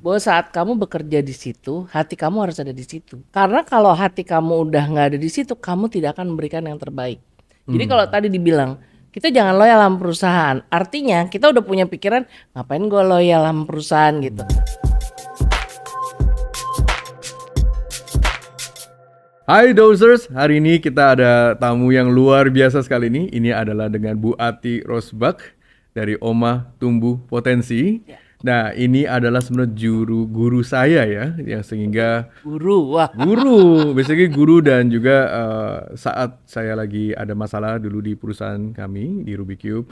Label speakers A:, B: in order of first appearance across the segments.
A: bahwa saat kamu bekerja di situ, hati kamu harus ada di situ. Karena kalau hati kamu udah nggak ada di situ, kamu tidak akan memberikan yang terbaik. Jadi kalau tadi dibilang, kita jangan loyal sama perusahaan. Artinya kita udah punya pikiran, ngapain gue loyal sama perusahaan gitu.
B: Hai Dozers, hari ini kita ada tamu yang luar biasa sekali ini. Ini adalah dengan Bu Ati Rosbach dari Omah Tumbuh Potensi. Nah, ini adalah sebenarnya guru saya ya, yang sehingga
A: Guru, wah.
B: basically guru dan juga saat saya lagi ada masalah dulu di perusahaan kami di Rubikube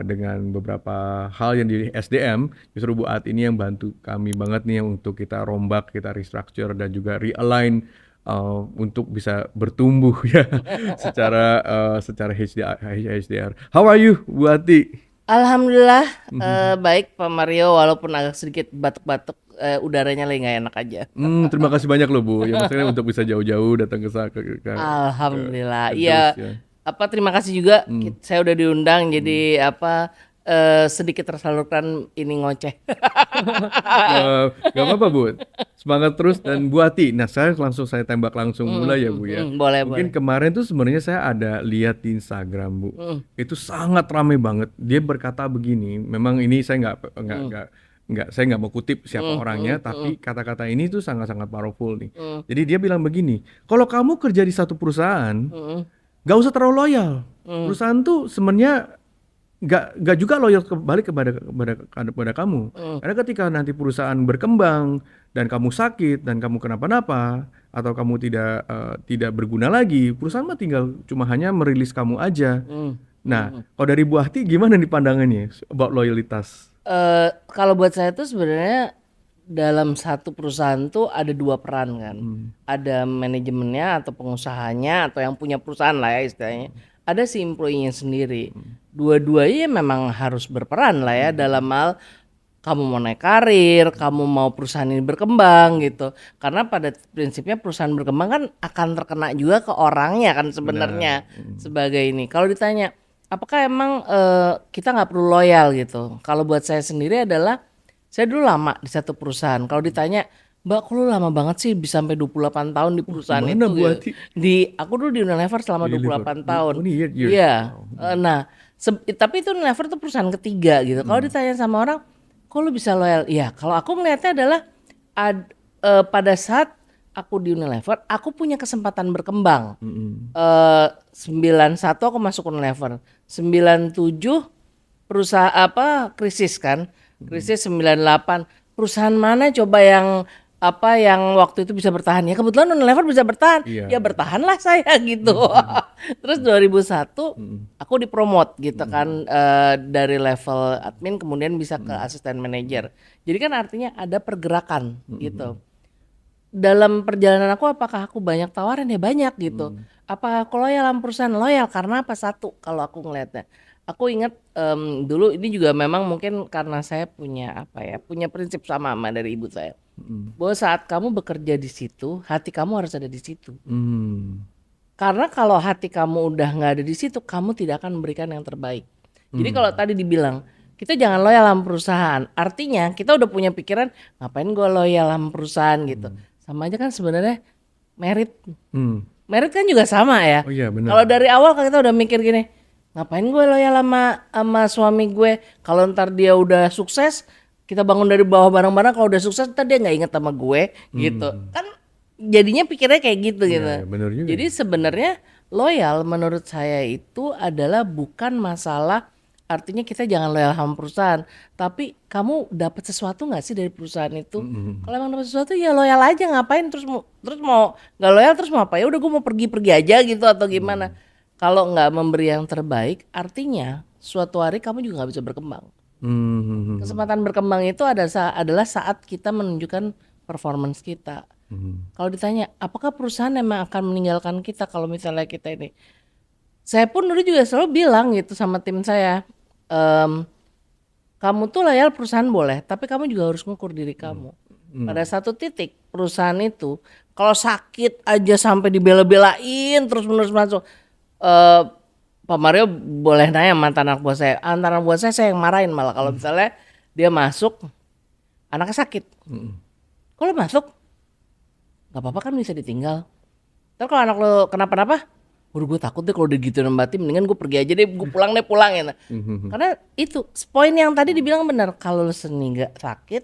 B: dengan beberapa hal yang di SDM, justru Bu Ati ini yang bantu kami banget nih untuk kita rombak, kita restructure dan juga realign untuk bisa bertumbuh ya secara HDR. How are you, Bu Ati?
A: Alhamdulillah baik Pak Mario, walaupun agak sedikit batuk-batuk, udaranya lagi nggak enak aja.
B: Terima kasih banyak loh Bu, ya maksudnya untuk bisa jauh-jauh datang
A: Alhamdulillah,
B: ke
A: iya.
B: Dos, ya.
A: Terima kasih juga, saya udah diundang, jadi sedikit tersalurkan ini ngoceh.
B: Gak apa-apa Bu, semangat terus. Dan Bu Ati, nah saya tembak langsung mulai ya Bu ya.
A: Boleh.
B: Mungkin kemarin tuh sebenarnya saya ada lihat di Instagram Bu, itu sangat ramai banget. Dia berkata begini, memang ini saya saya nggak mau kutip siapa orangnya, tapi kata-kata ini tuh sangat-sangat powerful nih. Jadi dia bilang begini, kalau kamu kerja di satu perusahaan, nggak usah terlalu loyal. Perusahaan tuh sebenarnya nggak juga loyal balik kepada kamu. Karena ketika nanti perusahaan berkembang dan kamu sakit dan kamu kenapa-napa atau kamu tidak berguna lagi, perusahaan mah tinggal cuma hanya merilis kamu aja. Nah, kalau dari Bu Ati gimana nih pandangannya about loyalitas?
A: Kalau buat saya tuh sebenarnya dalam satu perusahaan tuh ada dua peran kan. Ada manajemennya atau pengusahanya atau yang punya perusahaan lah ya istilahnya. Ada si employee-nya sendiri. Dua-duanya memang harus berperan lah ya dalam hal kamu mau naik karir, kamu mau perusahaan ini berkembang gitu. Karena pada prinsipnya perusahaan berkembang kan akan terkena juga ke orangnya kan sebenarnya sebagai ini. Kalau ditanya apakah emang kita nggak perlu loyal gitu? Kalau buat saya sendiri adalah saya dulu lama di satu perusahaan. Kalau ditanya, Mbak, kok lu lama banget sih bisa sampai 28 tahun di perusahaan
B: Gimana,
A: itu
B: Bu
A: gitu.
B: Ati?
A: Aku dulu di Unilever selama 28 tahun.
B: Oh, ini years.
A: Iya. Nah, tapi itu Unilever tuh perusahaan ketiga gitu. Kalau ditanya sama orang, kok lu bisa loyal? Iya, kalau aku melihatnya adalah pada saat aku di Unilever, aku punya kesempatan berkembang. 91 aku masuk Unilever. 97 perusahaan krisis kan? Krisis 98. Perusahaan mana coba yang waktu itu bisa bertahan? Ya kebetulan Unilever bisa bertahan.
B: Iya.
A: Ya bertahanlah saya gitu. Terus 2001 aku dipromot gitu kan, dari level admin kemudian bisa ke asisten manajer. Jadi kan artinya ada pergerakan gitu. Dalam perjalanan aku apakah aku banyak tawaran? Ya banyak gitu. Apakah aku loyal sama perusahaan? Loyal karena apa? Satu, kalau aku ngelihatnya, aku ingat dulu ini juga memang mungkin karena saya punya punya prinsip sama dari ibu saya, bahwa saat kamu bekerja di situ, hati kamu harus ada di situ. Karena kalau hati kamu udah nggak ada di situ, kamu tidak akan memberikan yang terbaik. Jadi kalau tadi dibilang kita jangan loyal sama perusahaan, artinya kita udah punya pikiran ngapain gue loyal sama perusahaan gitu. Sama aja kan sebenarnya merit. Merit kan juga sama ya.
B: Oh iya, benar.
A: Kalau dari awal kan kita udah mikir gini, ngapain gue loyal sama suami gue, kalau ntar dia udah sukses, kita bangun dari bawah bareng-bareng, kalau udah sukses ntar dia nggak inget sama gue gitu. Kan jadinya pikirnya kayak gitu gitu.
B: Iya, benar juga.
A: Jadi sebenarnya loyal menurut saya itu adalah bukan masalah artinya kita jangan loyal sama perusahaan, tapi kamu dapat sesuatu nggak sih dari perusahaan itu? Kalau emang dapat sesuatu ya loyal aja, ngapain terus mau nggak loyal terus mau apa? Ya udah gue mau pergi aja gitu atau gimana? Kalau nggak memberi yang terbaik, artinya suatu hari kamu juga nggak bisa berkembang. Kesempatan berkembang itu adalah saat kita menunjukkan performance kita. Kalau ditanya, apakah perusahaan memang akan meninggalkan kita kalau misalnya kita ini? Saya pun dulu juga selalu bilang gitu sama tim saya, kamu tuh loyal perusahaan boleh, tapi kamu juga harus ngukur diri kamu. Pada satu titik perusahaan itu, kalau sakit aja sampai dibela-belain terus-menerus masuk. Pak Mario boleh nanya mantan anak buah saya. Antara buah saya yang marahin malah kalau misalnya dia masuk anaknya sakit. Kalau masuk nggak apa-apa kan bisa ditinggal. Ntar kalau anak lo kenapa-napa, waduh gue takut deh kalau udah gitu Mbak Tim, mendingan gue pergi aja deh, gue pulang ya. Karena itu poin yang tadi dibilang benar, kalau lo seni nggak sakit,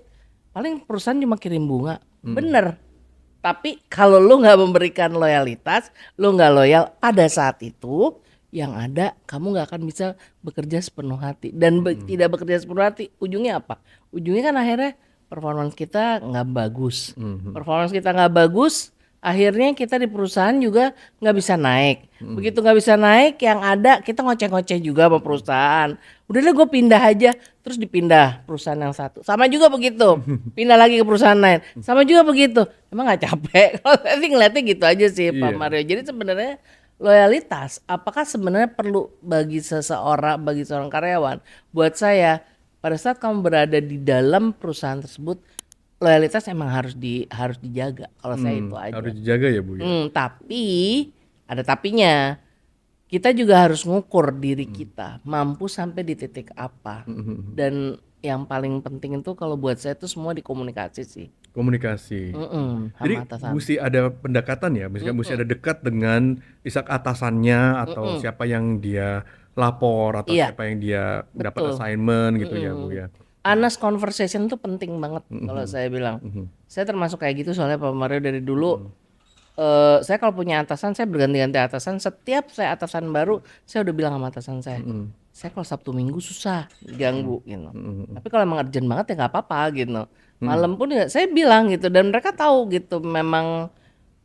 A: paling perusahaan cuma kirim bunga, bener. Tapi kalau lo nggak memberikan loyalitas, lo nggak loyal pada saat itu, yang ada kamu nggak akan bisa bekerja sepenuh hati dan tidak bekerja sepenuh hati. Ujungnya apa? Ujungnya kan akhirnya performance kita nggak bagus. Performance kita nggak bagus, akhirnya kita di perusahaan juga nggak bisa naik. Begitu nggak bisa naik, yang ada kita ngoceh-ngoceh juga sama perusahaan. Udah deh gue pindah aja, terus dipindah perusahaan yang satu. Sama juga begitu, pindah lagi ke perusahaan lain. Sama juga begitu. Emang nggak capek? Kalau saya sih ngeliatnya gitu aja sih Pak Mario. Jadi sebenarnya loyalitas, apakah sebenarnya perlu bagi seseorang, bagi seorang karyawan? Buat saya, pada saat kamu berada di dalam perusahaan tersebut, loyalitas emang harus dijaga. Kalau saya itu aja.
B: Harus dijaga ya Bu ya.
A: Tapi ada tapinya. Kita juga harus ngukur diri kita mampu sampai di titik apa. Dan yang paling penting itu kalau buat saya itu semua dikomunikasi sih.
B: Komunikasi. Jadi
A: Sama atasan.
B: mesti ada pendekatan ya, misalnya mesti ada dekat dengan isak atasannya atau siapa yang dia lapor atau
A: Iya.
B: siapa yang dia dapat
A: Betul.
B: assignment gitu ya Bu ya.
A: Honest conversation tuh penting banget kalau saya bilang. Saya termasuk kayak gitu soalnya Pak Mario dari dulu. Saya kalau punya atasan, saya berganti-ganti atasan. Setiap saya atasan baru, saya udah bilang sama atasan saya. Saya kalau Sabtu Minggu susah diganggu gitu. Tapi kalau emang urgent banget ya nggak apa-apa gitu. Malam pun ya saya bilang gitu dan mereka tahu gitu memang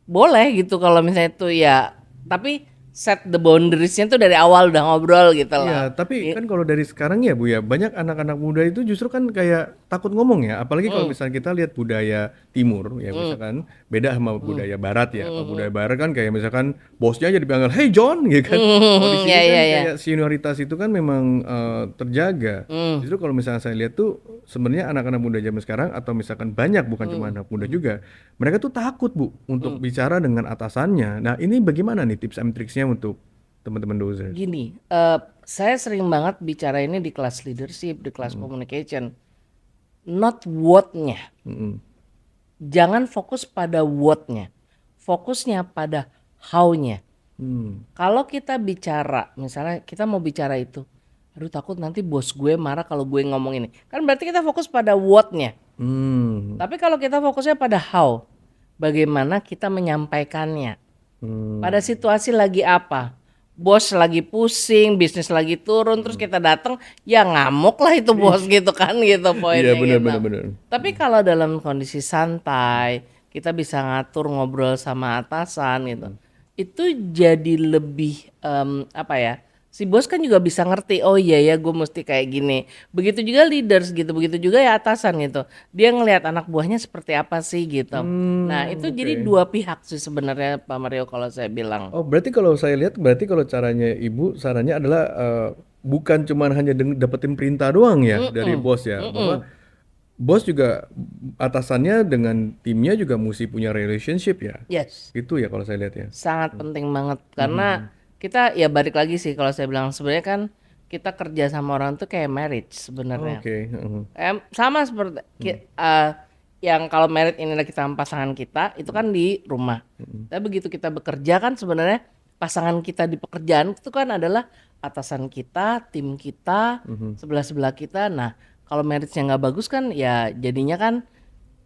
A: boleh gitu kalau misalnya itu ya. Tapi set the boundariesnya tuh dari awal udah ngobrol gitu
B: Iya,
A: lah.
B: tapi kan kalau dari sekarang ya Bu ya, banyak anak-anak muda itu justru kan kayak takut ngomong ya, apalagi kalau misalnya kita lihat budaya timur ya, misalkan beda sama budaya barat ya. Kalau budaya barat kan kayak misalkan bosnya aja dipanggil, "Hey John," gitu kan. Kalau di sini
A: Iya,
B: kan
A: iya, iya.
B: kayak senioritas itu kan memang terjaga. Justru kalau misalnya saya lihat tuh sebenarnya anak-anak muda zaman sekarang atau misalkan banyak bukan cuma anak muda juga, mereka tuh takut Bu untuk bicara dengan atasannya. Nah, ini bagaimana nih tips and tricksnya untuk teman-teman dozer?
A: Gini, saya sering banget bicara ini di kelas leadership, di kelas communication. Not what-nya. Jangan fokus pada what-nya. Fokusnya pada how-nya. Kalau kita bicara, misalnya kita mau bicara itu, aduh takut nanti bos gue marah kalau gue ngomong ini. Kan berarti kita fokus pada what-nya. Tapi kalau kita fokusnya pada how, bagaimana kita menyampaikannya. Pada situasi lagi apa? Bos lagi pusing, bisnis lagi turun, terus kita datang, ya ngamuk lah itu bos gitu kan gitu poinnya.
B: Iya,
A: gitu.
B: benar.
A: Tapi kalau dalam kondisi santai, kita bisa ngatur ngobrol sama atasan gitu. Itu jadi lebih apa ya? Si bos kan juga bisa ngerti, oh iya ya gue mesti kayak gini. Begitu juga leaders gitu, begitu juga ya atasan gitu. Dia ngelihat anak buahnya seperti apa sih gitu. Nah itu jadi dua pihak sih sebenarnya Pak Mario kalau saya bilang.
B: Oh, berarti kalau saya lihat, berarti kalau caranya Ibu, sarannya adalah bukan cuma hanya dapetin perintah doang ya dari bos ya, bahwa bos juga atasannya dengan timnya juga mesti punya relationship ya.
A: Yes.
B: Itu ya kalau saya lihat ya.
A: Sangat penting banget karena kita ya balik lagi sih kalau saya bilang sebenarnya kan kita kerja sama orang tuh kayak marriage sebenarnya.
B: Oke.
A: Sama seperti yang kalau marriage ini kita sama pasangan kita itu kan di rumah. Tapi begitu kita bekerja kan sebenarnya pasangan kita di pekerjaan itu kan adalah atasan kita, tim kita, sebelah-sebelah kita. Nah, kalau marriage-nya nggak bagus kan ya jadinya kan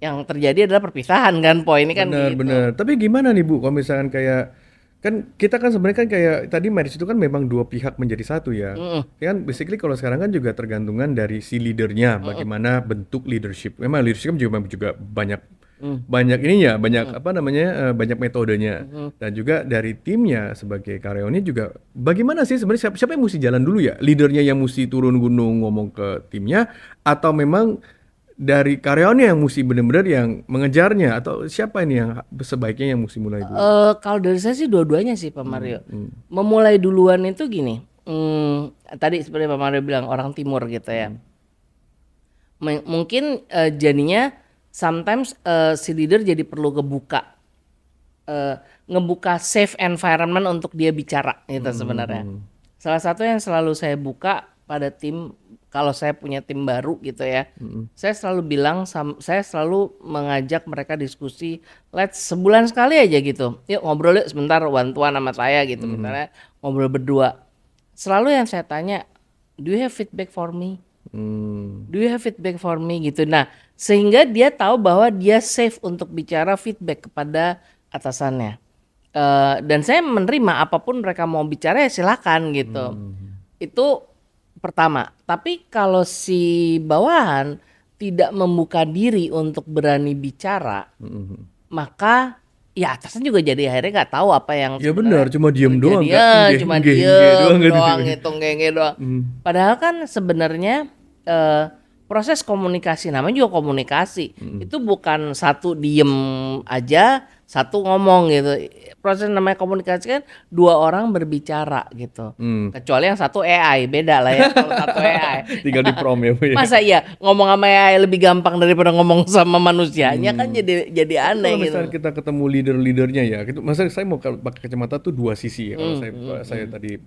A: yang terjadi adalah perpisahan kan poinnya kan gitu.
B: Benar. Tapi gimana nih Bu, kalau misalkan kayak kan kita kan sebenarnya kan kayak tadi marriage itu kan memang dua pihak menjadi satu ya. Kan basically kalau sekarang kan juga tergantungan dari si leadernya, bagaimana bentuk leadership. Memang leadership juga banyak banyak ininya, banyak apa namanya, banyak metodenya. Dan juga dari timnya sebagai karyawannya juga bagaimana sih sebenarnya siapa yang mesti jalan dulu ya? Leadernya yang mesti turun gunung ngomong ke timnya atau memang dari karyawannya yang mesti benar-benar yang mengejarnya atau siapa ini yang sebaiknya yang mesti mulai dulu?
A: Kalau dari saya sih dua-duanya sih Pak Mario. Memulai duluan itu gini. Tadi seperti Pak Mario bilang orang timur gitu ya. Mungkin jadinya sometimes si leader jadi perlu ngebuka safe environment untuk dia bicara gitu sebenarnya. Salah satu yang selalu saya buka pada tim kalau saya punya tim baru gitu ya, saya selalu bilang, saya selalu mengajak mereka diskusi, let's sebulan sekali aja gitu, yuk ngobrol yuk sebentar one to one sama saya gitu, misalnya ngobrol berdua. Selalu yang saya tanya, do you have feedback for me? Do you have feedback for me gitu. Nah, sehingga dia tahu bahwa dia safe untuk bicara feedback kepada atasannya. Dan saya menerima apapun mereka mau bicara ya silakan gitu. Itu pertama. Tapi kalau si bawahan tidak membuka diri untuk berani bicara, maka ya atasan juga jadi akhirnya nggak tahu apa yang
B: Ya benar, cuma diem doang
A: terjadi.
B: kan.
A: Ya, cuma
B: Nggih,
A: diem
B: gitu.
A: doang, ngitung genge doang. Padahal kan sebenarnya proses komunikasi, namanya juga komunikasi, itu bukan satu diem aja, satu ngomong gitu. Proses namanya komunikasi kan dua orang berbicara gitu. Kecuali yang satu AI, beda lah ya kalau satu AI.
B: Tinggal di prom ya Bu ya.
A: Masa iya ngomong sama AI lebih gampang daripada ngomong sama manusianya kan jadi aneh
B: Kalau
A: gitu.
B: misalnya kita ketemu leader-leadernya ya, gitu. Masa saya mau pakai kacamata tuh dua sisi ya. Kalau saya tadi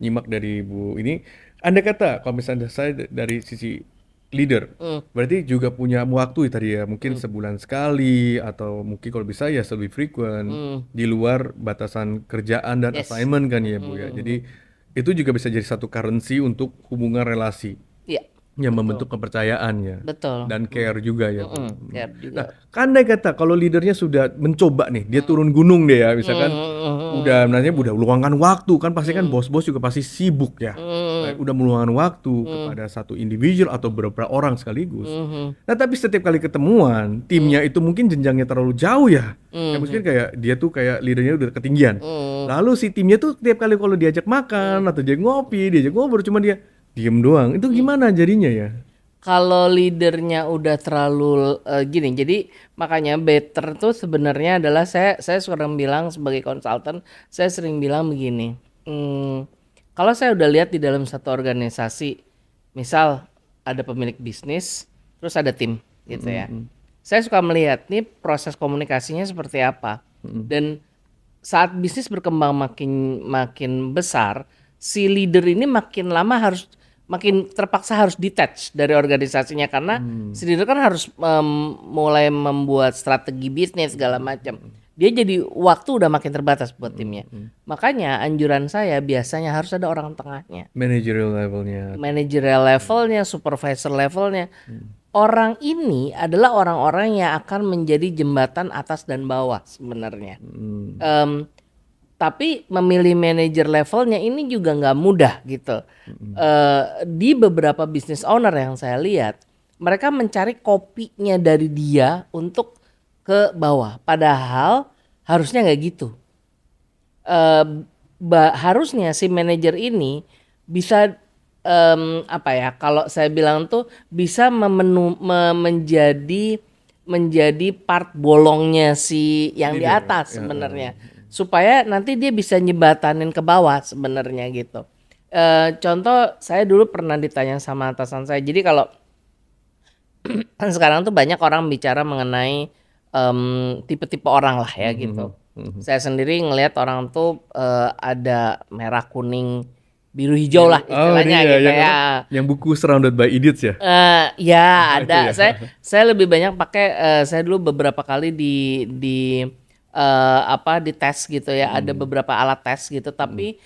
B: nyimak dari Bu ini, Anda kata kalau misalnya saya dari sisi leader, berarti juga punya waktu tadi ya, mungkin sebulan sekali atau mungkin kalau bisa ya lebih frequent di luar batasan kerjaan dan
A: Yes.
B: assignment kan ya Bu ya. Jadi itu juga bisa jadi satu currency untuk hubungan relasi
A: Iya,
B: yang membentuk kepercayaan ya.
A: betul.
B: Dan care juga ya Bu.
A: Kayak juga.
B: Nah, andai kata kalau leadernya sudah mencoba nih, dia turun gunung deh ya, misalkan udah nantinya udah meluangkan waktu, kan pasti kan bos-bos juga pasti sibuk ya. Baik, udah meluangkan waktu kepada satu individual atau beberapa orang sekaligus. Nah, tapi setiap kali ketemuan, timnya itu mungkin jenjangnya terlalu jauh ya. Kayak mungkin kayak dia tuh kayak leadernya udah ketinggian. Lalu si timnya tuh tiap kali kalau diajak makan atau dia ngopi, diajak ngobrol cuma dia diem doang. Itu gimana jadinya ya?
A: Kalau leadernya udah terlalu gini, jadi makanya better tuh sebenarnya adalah saya sering bilang sebagai konsultan, saya sering bilang begini, kalau saya udah lihat di dalam satu organisasi, misal ada pemilik bisnis, terus ada tim gitu ya, saya suka melihat nih proses komunikasinya seperti apa, dan saat bisnis berkembang makin besar, si leader ini makin lama makin terpaksa harus detach dari organisasinya karena si leader kan harus mulai membuat strategi bisnis segala macam. Dia jadi waktu udah makin terbatas buat timnya. Makanya anjuran saya biasanya harus ada orang tengahnya.
B: Managerial levelnya.
A: Managerial levelnya, supervisor levelnya. Orang ini adalah orang-orang yang akan menjadi jembatan atas dan bawah sebenarnya. Tapi memilih manajer levelnya ini juga nggak mudah gitu. Di beberapa business owner yang saya lihat, mereka mencari kopinya dari dia untuk ke bawah. Padahal harusnya nggak gitu. Harusnya si manajer ini bisa apa ya? Kalau saya bilang tuh bisa menjadi part bolongnya si yang di atas sebenarnya. Supaya nanti dia bisa nyebatanin ke bawah sebenarnya gitu. Contoh saya dulu pernah ditanya sama atasan saya. Jadi kalau kan sekarang tuh banyak orang bicara mengenai tipe-tipe orang lah ya gitu. Saya sendiri ngelihat orang tuh ada merah, kuning, biru, hijau lah istilahnya gitu ya.
B: Yang buku Surrounded by Idiots ya?
A: Ya ada.
B: Ya.
A: Saya lebih banyak pakai. Saya dulu beberapa kali di tes gitu ya, ada beberapa alat tes gitu, tapi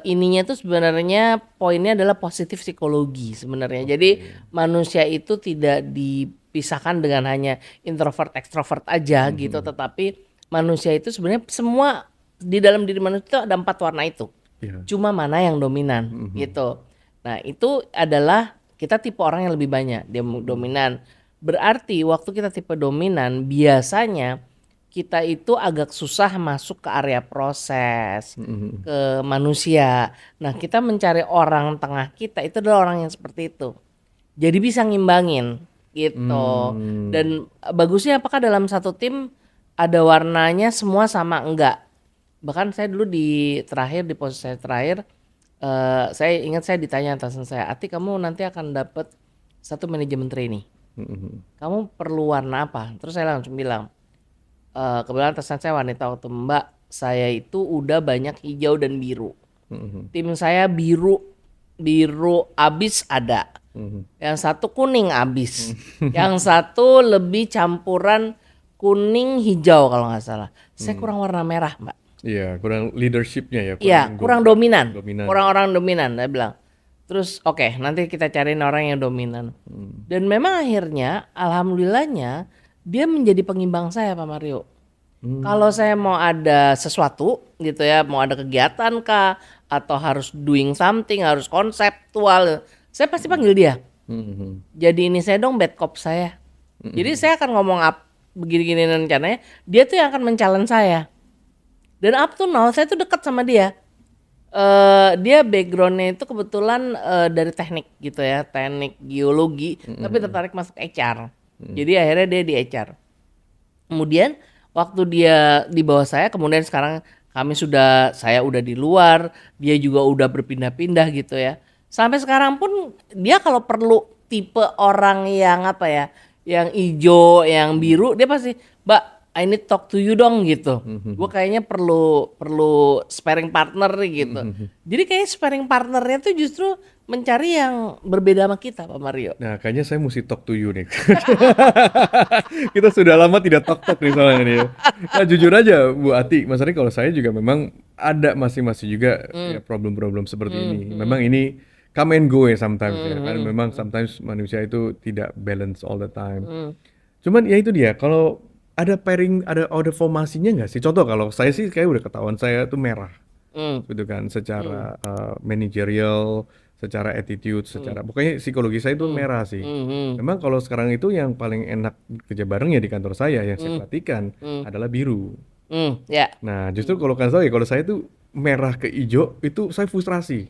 A: ininya tuh sebenarnya poinnya adalah positif psikologi sebenarnya. Jadi manusia itu tidak dipisahkan dengan hanya introvert ekstrovert aja gitu, tetapi manusia itu sebenarnya semua di dalam diri manusia itu ada 4 warna itu. Cuma mana yang dominan gitu. Nah, itu adalah kita tipe orang yang lebih banyak dia dominan. Berarti waktu kita tipe dominan biasanya kita itu agak susah masuk ke area proses, ke manusia. Nah, kita mencari orang tengah kita itu adalah orang yang seperti itu. Jadi bisa ngimbangin gitu. Dan bagusnya apakah dalam satu tim ada warnanya semua sama enggak? Bahkan saya dulu di posisi saya terakhir, saya ingat saya ditanya atasan saya, Ati kamu nanti akan dapat satu manajemen trainee. Kamu perlu warna apa? Terus saya langsung bilang, kebetulan atasan saya wanita waktu, Mbak, saya itu udah banyak hijau dan biru. Tim saya biru abis ada, Yang satu kuning abis. Yang satu lebih campuran kuning hijau kalau nggak salah. Saya kurang warna merah, Mbak.
B: Iya, kurang leadershipnya ya.
A: Iya, kurang dominan.
B: dominan.
A: Kurang orang dominan, saya bilang. Terus oke, nanti kita cariin orang yang dominan. Dan memang akhirnya, alhamdulillahnya, dia menjadi pengimbang saya, Pak Mario. Kalau saya mau ada sesuatu gitu ya, mau ada kegiatan kah, atau harus doing something, harus konseptual, saya pasti panggil dia. Jadi ini saya dong bad cop saya. Jadi saya akan ngomong begini-gini rencananya, dia tuh yang akan men-challenge saya. Dan up to now saya tuh dekat sama dia. Dia backgroundnya itu kebetulan dari teknik gitu ya, teknik geologi, tapi tertarik masuk HR. Jadi akhirnya dia di HR. Kemudian waktu dia di bawah saya, kemudian sekarang saya udah di luar, dia juga udah berpindah-pindah gitu ya. Sampai sekarang pun dia kalau perlu tipe orang yang apa ya, yang hijau, yang biru, dia pasti, Mbak, I need talk to you dong gitu. Gue kayaknya perlu sparring partner gitu. Jadi kayak sparring partnernya tuh justru mencari yang berbeda sama kita, Pak Mario.
B: Nah, kayaknya saya mesti talk to you nih. Kita sudah lama tidak talk nih soalnya nih. Nah, jujur aja Bu Ati, masalahnya kalau saya juga memang ada masing-masing juga ya problem-problem seperti ini. Memang ini come and go ya sometimes ya. Kan memang sometimes manusia itu tidak balance all the time. Cuman ya itu dia, kalau ada pairing, ada formasinya nggak sih? Contoh kalau saya sih kayak udah ketahuan saya tuh merah, gitu kan, secara managerial, secara attitude, secara pokoknya psikologi saya itu merah sih. Memang kalau sekarang itu yang paling enak kerja bareng ya di kantor saya yang saya perhatikan adalah biru.
A: Ya.
B: Nah justru kalau kan saya, kalau saya tuh merah ke hijau itu saya frustrasi.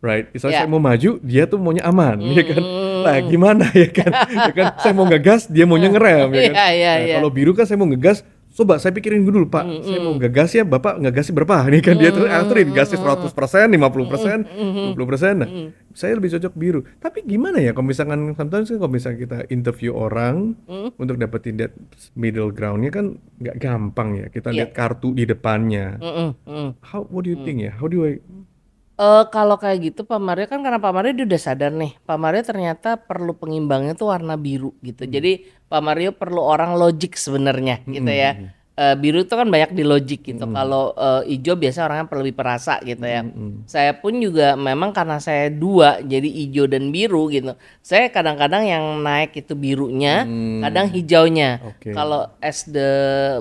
B: Right, misalnya saya mau maju, dia tuh maunya aman, ya kan? Lah gimana ya kan? Ya kan saya mau ngegas, dia maunya ngerem, ya kan? Nah, kalau biru kan saya mau ngegas, coba saya pikirin dulu Pak, saya mau ngegas ya, Bapak ngegasnya berapa? Ini kan dia tuh aturin gasnya 100%, 50%, 20%. Nah, saya lebih cocok biru. Tapi gimana ya kalau misalkan sometimes kalau misalkan kita interview orang untuk dapetin that middle ground-nya kan nggak gampang ya. Kita lihat kartu di depannya. What do you think ya? How do I
A: kalau kayak gitu Pak Mario kan, karena Pak Mario dia udah sadar nih, Pak Mario ternyata perlu pengimbangnya tuh warna biru gitu. Jadi Pak Mario perlu orang logik sebenarnya gitu ya. Biru itu kan banyak di logik gitu. Kalau hijau biasa orangnya lebih perasa gitu ya. Saya pun juga memang karena saya dua, jadi hijau dan biru gitu. Saya kadang-kadang yang naik itu birunya, kadang hijaunya. Kalau as the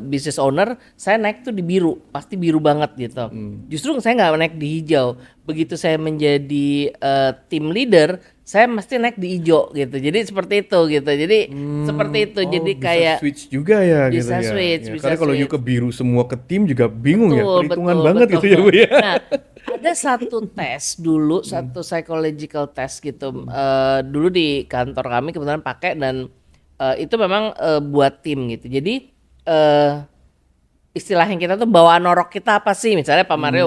A: business owner, saya naik tuh di biru, pasti biru banget gitu. Justru saya nggak naik di hijau. Begitu saya menjadi team leader, saya mesti naik di hijau gitu. Jadi seperti itu gitu. Jadi seperti itu. Jadi
B: bisa
A: kayak
B: switch juga ya gitu
A: bisa
B: ya.
A: switch,
B: Ya,
A: bisa
B: karena kalau you
A: switch.
B: ke biru semua ke tim juga bingung ya, perhitungan
A: Betul,
B: banget gitu ya Bu ya.
A: Nah, ada satu tes dulu, satu psychological test gitu. Dulu di kantor kami kebetulan pakai, dan itu memang buat tim gitu. Jadi istilahnya kita tuh bawaan norok kita apa sih? Misalnya Pak Mario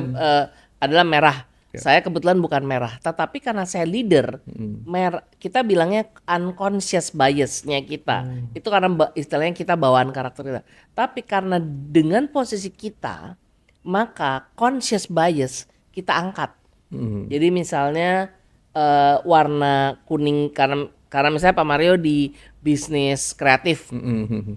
A: adalah merah. Saya kebetulan bukan merah, tetapi karena saya leader, kita bilangnya unconscious bias-nya kita. Itu karena istilahnya kita bawaan karakter kita. Tapi karena dengan posisi kita, maka conscious bias kita angkat. Jadi misalnya warna kuning, karena misalnya Pak Mario di bisnis kreatif.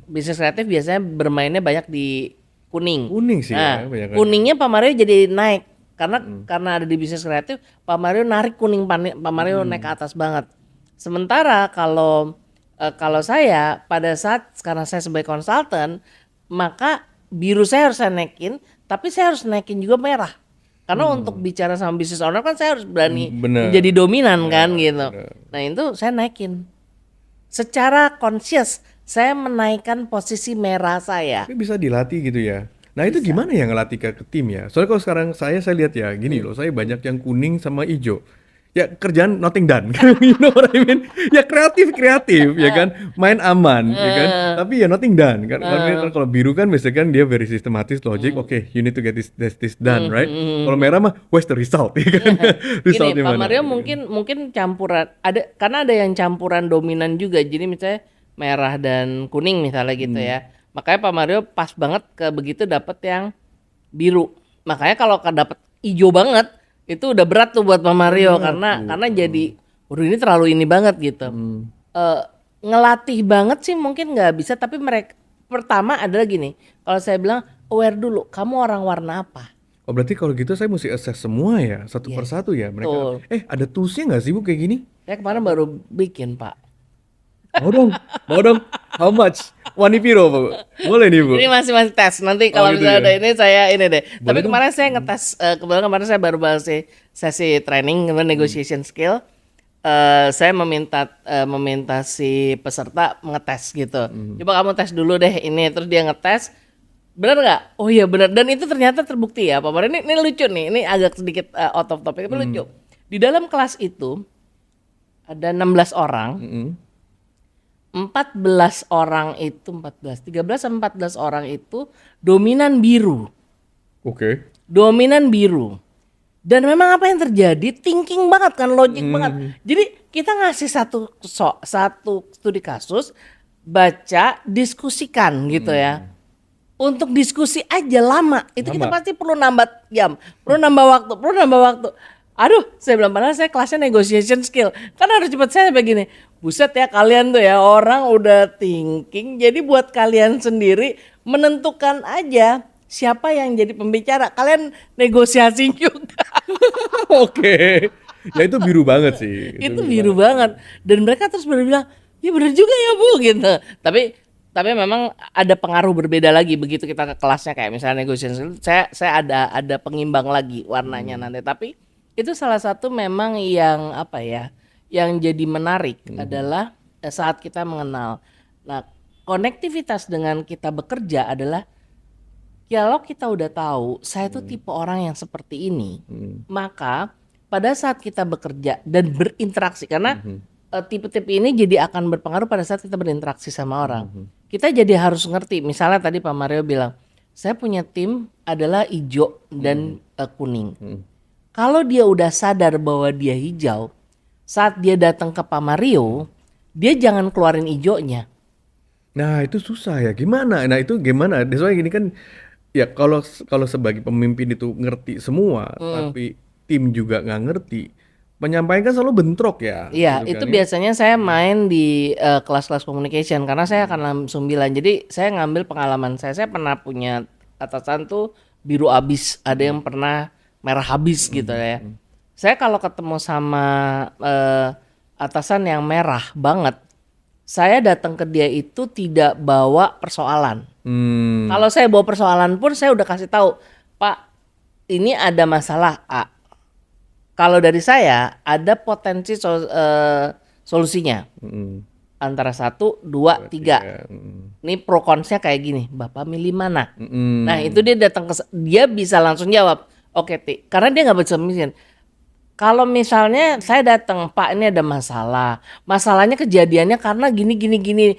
A: Bisnis kreatif biasanya bermainnya banyak di kuning.
B: Kuning sih
A: Nah,
B: ya, banyak kan.
A: kuningnya Pak Mario jadi naik. Karena ada di bisnis kreatif, Pak Mario narik kuning, Pak Mario naik ke atas banget. Sementara kalau saya pada saat, karena saya sebagai konsultan, maka biru saya harus naikin, tapi saya harus naikin juga merah. Karena untuk bicara sama business owner kan saya harus berani menjadi dominan kan gitu. Nah itu saya naikin. Secara conscious saya menaikkan posisi merah saya.
B: Tapi bisa dilatih gitu ya. Nah itu gimana ya ngelatih ke tim ya? Soalnya kalau sekarang saya lihat ya gini loh, saya banyak yang kuning sama hijau. Ya kerjaan nothing done, you know what I mean? Ya kreatif ya kan, main aman, ya kan. Tapi ya nothing done kan. Kalau biru kan biasanya kan dia very systematis, logic. Oke, you need to get this done, right? Kalau merah mah, where's the result, ya kan?
A: Gini, Pak Mario mungkin campuran, karena ada yang campuran dominan juga. Jadi misalnya merah dan kuning misalnya gitu ya. Makanya Pak Mario pas banget ke begitu dapat yang biru. Makanya kalau dapat hijau banget itu udah berat tuh buat Pak Mario, karena jadi waduh ini terlalu ini banget gitu. Ngelatih banget sih mungkin nggak bisa, tapi mereka pertama adalah gini, kalau saya bilang aware dulu, kamu orang warna apa?
B: Oh berarti kalau gitu saya mesti assess semua ya, satu
A: Yes,
B: persatu ya mereka.
A: betul.
B: Ada toolsnya nggak sih Bu kayak gini?
A: Saya kemarin baru bikin Pak.
B: Mau dong, mau dong. How much? Wani piro Bu? Boleh nih Bu.
A: Ini masih tes. Nanti
B: Oh
A: kalau
B: gitu
A: misalnya
B: ya.
A: ada ini saya ini deh.
B: Boleh
A: Tapi
B: dong.
A: kemarin saya ngetes, kebetulan kemarin saya baru bahas sesi training negotiation skill. Saya meminta si peserta ngetes gitu. Coba kamu tes dulu deh ini, terus dia ngetes. Bener nggak? Oh iya bener. Dan itu ternyata terbukti ya Pak Mar. Ini lucu nih. Ini agak sedikit out of topic tapi lucu. Di dalam kelas itu ada 16 orang. 14 orang itu 13 sama 14 orang itu dominan biru.
B: Oke.
A: Dominan biru. Dan memang apa yang terjadi thinking banget kan, logik banget. Jadi kita ngasih satu studi kasus, baca, diskusikan gitu ya. Untuk diskusi aja lama. Itu kita
B: Lama.
A: pasti perlu nambah jam, perlu nambah waktu. Aduh, saya bilang padahal saya kelasnya negotiation skill. Kan harus cepet saya begini. Buset ya kalian tuh ya, orang udah thinking. Jadi buat kalian sendiri menentukan aja siapa yang jadi pembicara. Kalian negosiasi juga.
B: Oke. Ya itu biru banget sih.
A: Itu biru banget. Dan mereka terus bilang, ya bener juga ya Bu gitu. Tapi memang ada pengaruh berbeda lagi begitu kita ke kelasnya kayak misalnya negotiation. Saya ada pengimbang lagi warnanya nanti. Tapi itu salah satu memang yang apa ya, yang jadi menarik adalah saat kita mengenal. Nah, konektivitas dengan kita bekerja adalah kalau kita udah tahu saya tuh tipe orang yang seperti ini, maka pada saat kita bekerja dan berinteraksi karena tipe-tipe ini jadi akan berpengaruh pada saat kita berinteraksi sama orang. Kita jadi harus ngerti. Misalnya tadi Pak Mario bilang, saya punya tim adalah hijau dan kuning. Kalau dia udah sadar bahwa dia hijau, saat dia datang ke Pak Mario, dia jangan keluarin hijaunya.
B: Nah itu susah ya. Gimana? Nah itu gimana? Soalnya gini kan, ya kalau sebagai pemimpin itu ngerti semua, tapi tim juga nggak ngerti, penyampaian kan selalu bentrok ya.
A: Iya,
B: Gitu
A: itu
B: kan, ya.
A: biasanya saya main di kelas-kelas communication karena saya akan langsung bilang. Jadi saya ngambil pengalaman saya pernah punya atasan tuh biru abis, ada yang pernah merah habis gitu ya. Saya kalau ketemu sama atasan yang merah banget, saya datang ke dia itu tidak bawa persoalan.
B: Hmm.
A: Kalau saya bawa persoalan pun saya udah kasih tahu, Pak, ini ada masalah A. Kalau dari saya ada potensi solusinya antara 1, 2, 3. Ini pro consnya kayak gini, Bapak milih mana? Nah itu dia datang dia bisa langsung jawab, oke Ti, karena dia nggak bisa mikir. Kalau misalnya saya datang, Pak ini ada masalah, masalahnya kejadiannya karena gini,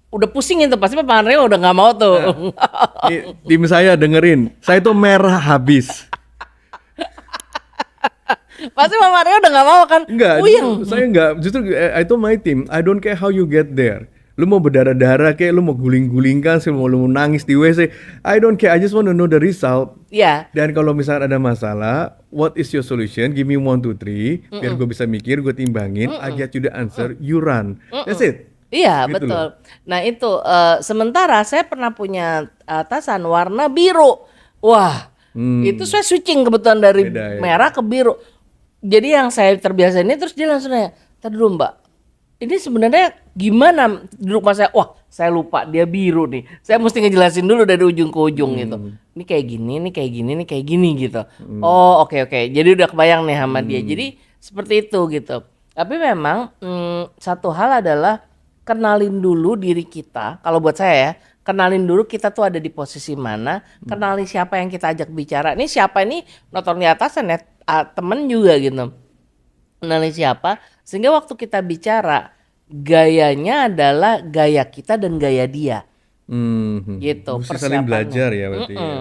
A: udah pusing itu pasti Pak Mario udah nggak mau tuh.
B: Tim saya dengerin, saya itu merah habis.
A: Pasti Pak Mario udah nggak mau kan?
B: Enggak,
A: Puyeng.
B: saya enggak. Justru I told my team, I don't care how you get there. Lu mau berdarah-darah kayak, lu mau guling-gulingkan, lu mau nangis di WC, I don't care. I just want to know the result.
A: Iya.
B: Dan kalau misalnya ada masalah, what is your solution? Give me 1, 2, 3. Biar gue bisa mikir, gue timbangin. I get you the answer, you run. That's it.
A: Iya
B: Gitu
A: betul.
B: loh.
A: Nah itu sementara saya pernah punya atasan warna biru. Wah, itu saya switching kebetulan dari
B: Beda ya.
A: merah ke biru. Jadi yang saya terbiasa ini terus dia langsung nanya, "Tadi dulu Mbak, ini sebenarnya gimana?" Duduk mas saya, wah saya lupa dia biru nih. Saya mesti ngejelasin dulu dari ujung ke ujung gitu. Ini kayak gini, ini kayak gini, ini kayak gini gitu. Oh oke. Jadi udah kebayang nih sama dia. Jadi seperti itu gitu. Tapi memang satu hal adalah kenalin dulu diri kita. Kalau buat saya ya, kenalin dulu kita tuh ada di posisi mana. Kenali siapa yang kita ajak bicara. Ini siapa ini notor di atasan ya, temen juga gitu. Kenali siapa. Sehingga waktu kita bicara, gayanya adalah gaya kita dan gaya dia. Gitu.
B: Mesti saling
A: persiapannya.
B: belajar ya berarti. Ya.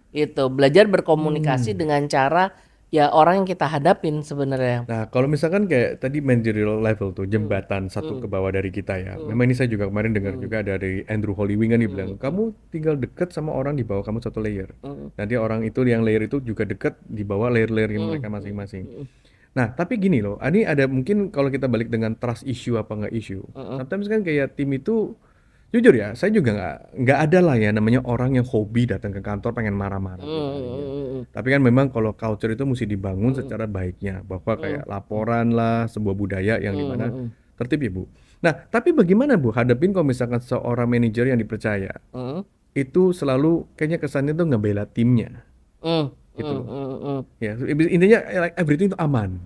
A: Gitu. Belajar berkomunikasi dengan cara ya orang yang kita hadapin sebenarnya.
B: Nah, kalau misalkan kayak tadi managerial level tuh jembatan satu ke bawah dari kita ya. Memang ini saya juga kemarin dengar juga dari Andrew Holywing kan dia bilang, kamu tinggal deket sama orang di bawah kamu satu layer. Nanti orang itu yang layer itu juga deket di bawah layer-layer mereka masing-masing. Nah, tapi gini loh, ini ada mungkin kalau kita balik dengan trust issue apa nggak issue. Sometimes kan kayak tim itu, jujur ya, saya juga nggak ada lah ya namanya orang yang hobi datang ke kantor pengen marah-marah tiap harinya. Tapi kan memang kalau culture itu mesti dibangun secara baiknya, bahwa kayak laporan lah, sebuah budaya yang dimana tertib ya Bu. Nah, tapi bagaimana Bu hadapin kalau misalkan seorang manajer yang dipercaya, itu selalu kayaknya kesannya tuh ngebela timnya, gitu loh. Ya, intinya like everything itu aman.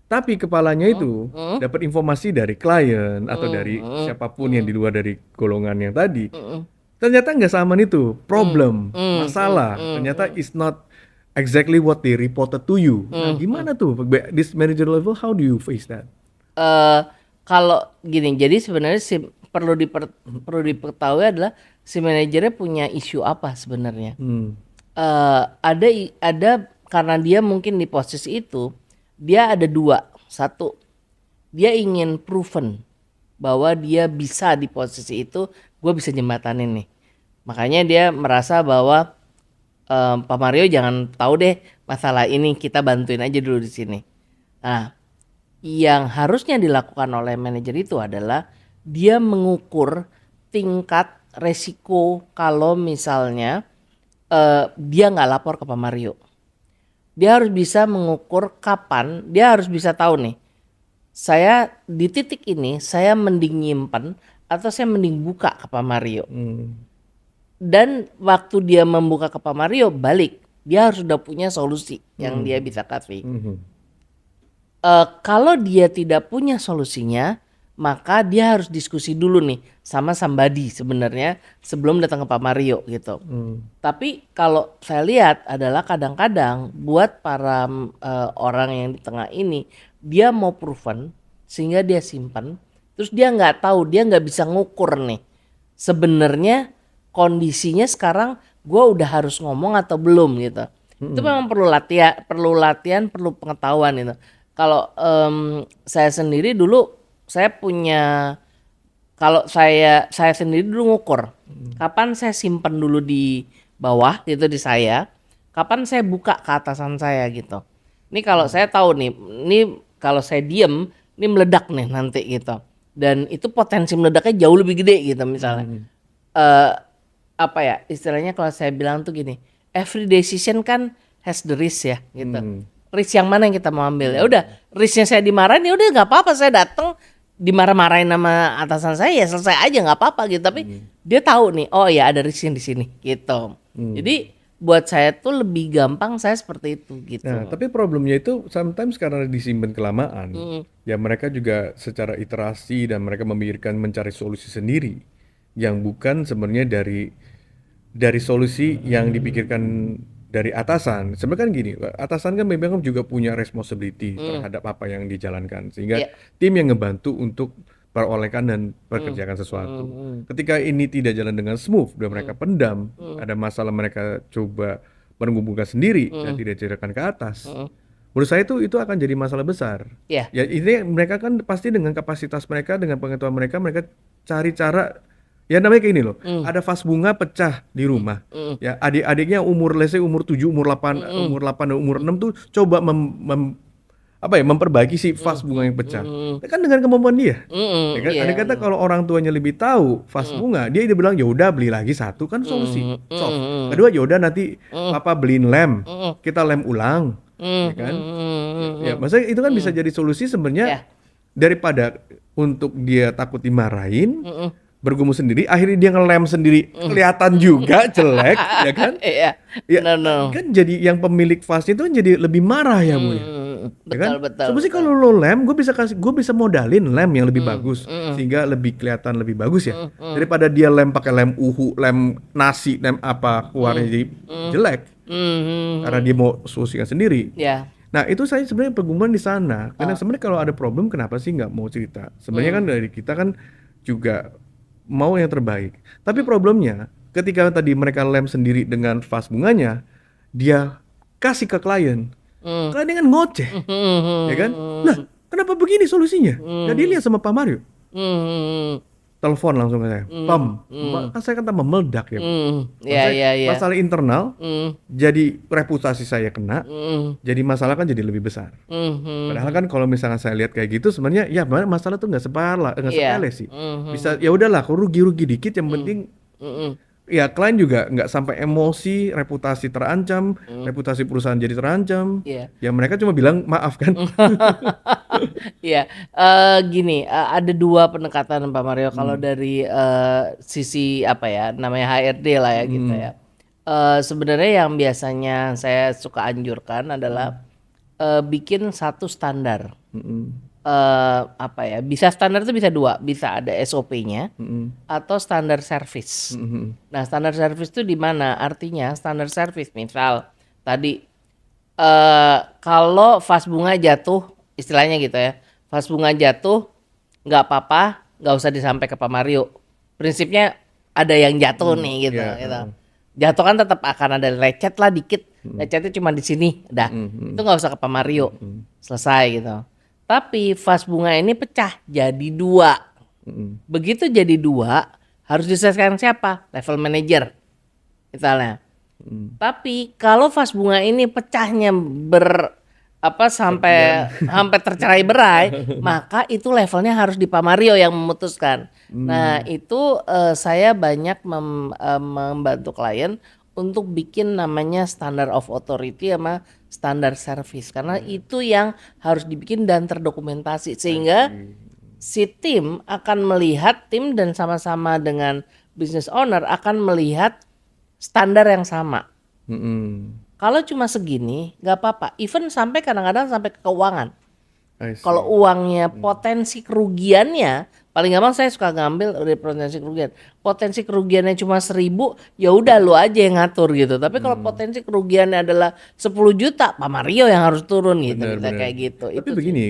B: Tapi kepalanya itu dapat informasi dari klien atau dari siapapun yang di luar dari golongan yang tadi. Ternyata nggak seaman itu, problem, masalah. Ternyata it's not exactly what they reported to you. Nah, gimana tuh this manager level? How do you face that?
A: Kalau gini, jadi sebenarnya perlu diketahui adalah si manajernya punya isu apa sebenarnya. Ada karena dia mungkin di posisi itu, dia ada dua. Satu, dia ingin proven bahwa dia bisa di posisi itu, gue bisa jembatanin nih. Makanya dia merasa bahwa Pak Mario jangan tahu deh masalah ini, kita bantuin aja dulu di sini. Nah, yang harusnya dilakukan oleh manajer itu adalah dia mengukur tingkat resiko kalau misalnya dia nggak lapor ke Pak Mario. Dia harus bisa mengukur kapan, dia harus bisa tahu nih, saya di titik ini saya mending nyimpen atau saya mending buka ke Pak Mario. Dan waktu dia membuka ke Pak Mario, balik, dia harus sudah punya solusi yang dia bisa kasih. Kalau dia tidak punya solusinya, maka dia harus diskusi dulu nih sama somebody sebenarnya sebelum datang ke Pak Mario gitu. Tapi kalau saya lihat adalah kadang-kadang buat para orang yang di tengah ini, dia mau proven sehingga dia simpan, terus dia nggak tahu, dia nggak bisa ngukur nih sebenarnya kondisinya sekarang gue udah harus ngomong atau belum gitu. Itu memang perlu latihan, perlu pengetahuan itu. Kalau saya sendiri dulu saya punya, kalau saya sendiri dulu ngukur kapan saya simpan dulu di bawah gitu di saya, kapan saya buka ke atasan saya gitu. Ini kalau saya tahu nih, ini kalau saya diem ini meledak nih nanti gitu, dan itu potensi meledaknya jauh lebih gede gitu misalnya. Apa ya istilahnya kalau saya bilang tuh gini, every decision kan has the risk ya gitu. Risk yang mana yang kita mau ambil? Ya udah, risknya saya dimarahin ya udah nggak apa-apa, saya datang dimarah-marahin sama atasan saya ya selesai aja nggak apa-apa gitu. Tapi dia tahu nih, oh ya ada risk di sini gitu. Jadi buat saya tuh lebih gampang saya seperti itu gitu.
B: Nah, tapi problemnya itu sometimes karena disimpan kelamaan, ya mereka juga secara iterasi dan mereka memikirkan mencari solusi sendiri yang bukan sebenarnya dari solusi yang dipikirkan dari atasan. Sebenarnya kan gini, atasan kan memang juga punya responsibility terhadap apa yang dijalankan, sehingga tim yang ngebantu untuk perolehkan dan pekerjakan sesuatu. Ketika ini tidak jalan dengan smooth dan mereka pendam, ada masalah mereka coba mengumpulkan sendiri dan tidak ceritakan ke atas. Menurut saya itu akan jadi masalah besar. Ya ini mereka kan pasti dengan kapasitas mereka, dengan pengetahuan mereka cari cara. Ya namanya kayak ini loh, ada vas bunga pecah di rumah. Ya adik-adiknya let's say umur 7, umur 8, umur 8 dan umur 6 tuh coba memperbaiki si vas bunga yang pecah. Kan dengan kemampuan dia. Ya kan? Ada kata kalau orang tuanya lebih tahu vas bunga, dia bilang ya udah beli lagi satu kan solusi. Solve. Kedua ya udah nanti papa beliin lem, kita lem ulang. Ya kan? Ya maksudnya itu kan bisa jadi solusi sebenarnya daripada untuk dia takut dimarahin. Bergumul sendiri, akhirnya dia ngelem sendiri, kelihatan juga jelek, ya kan?
A: Iya.
B: Kan jadi yang pemilik vasnya itu kan jadi lebih marah ya Bu ya.
A: Betul.
B: Sebenarnya kalau lo lem, gue bisa modalin lem yang lebih bagus, sehingga lebih kelihatan lebih bagus ya. Daripada dia lem pakai lem uhu, lem nasi, lem apa, keluarnya jadi jelek, karena dia mau solusikan sendiri. Nah itu saya sebenarnya pergumulan di sana, karena sebenarnya kalau ada problem kenapa sih nggak mau cerita? Sebenarnya kan dari kita kan juga mau yang terbaik. Tapi problemnya ketika tadi mereka lem sendiri dengan vas bunganya, dia kasih ke klien. Klien kan ngoceh. Ya kan? Nah, kenapa begini solusinya? Nah, dia lihat sama Pak Mario. telepon langsung ke saya, kan saya kan tambah meledak ya. Masalah internal, jadi reputasi saya kena, jadi masalah kan jadi lebih besar. Padahal kan kalau misalnya saya lihat kayak gitu, sebenarnya ya masalah tuh nggak sepele sih. Bisa ya udahlah, aku rugi dikit, yang penting ya klien juga nggak sampai emosi, reputasi terancam, reputasi perusahaan jadi terancam. Ya mereka cuma bilang maaf kan.
A: Iya, gini, ada 2 pendekatan Pak Mario kalau dari, sisi apa ya, namanya HRD lah ya gitu ya. Sebenarnya yang biasanya saya suka anjurkan adalah, bikin satu standar. Apa ya, bisa standar itu bisa 2, bisa ada SOP-nya atau standar service. Nah, standar service itu di mana? Artinya standar service misal tadi, kalau vas bunga jatuh, istilahnya gitu ya, vas bunga jatuh nggak apa-apa, nggak usah disampai ke Pak Mario. Prinsipnya ada yang jatuh nih gitu. Jatuh kan tetap akan ada lecet lah dikit, lecetnya cuma di sini, dah. Itu nggak usah ke Pak Mario, selesai gitu. Tapi vas bunga ini pecah jadi 2. Begitu jadi 2, harus diselesaikan siapa? Level manager, misalnya. Tapi kalau vas bunga ini pecahnya sampai tercerai-berai, maka itu levelnya harus di Pak Mario yang memutuskan. Nah, itu saya banyak membantu klien untuk bikin namanya standard of authority sama standar service, karena itu yang harus dibikin dan terdokumentasi sehingga si tim akan melihat, tim dan sama-sama dengan business owner akan melihat standar yang sama. Kalau cuma segini nggak apa-apa, even sampai kadang-kadang sampai ke keuangan. Kalau uangnya potensi kerugiannya, paling gampang saya suka ngambil dari potensi kerugian. Potensi kerugiannya cuma 1.000, ya udah lu aja yang ngatur gitu. Tapi kalau potensi kerugiannya adalah 10 juta, Pak Mario yang harus turun gitu. Bisa kayak gitu.
B: Tapi itu begini,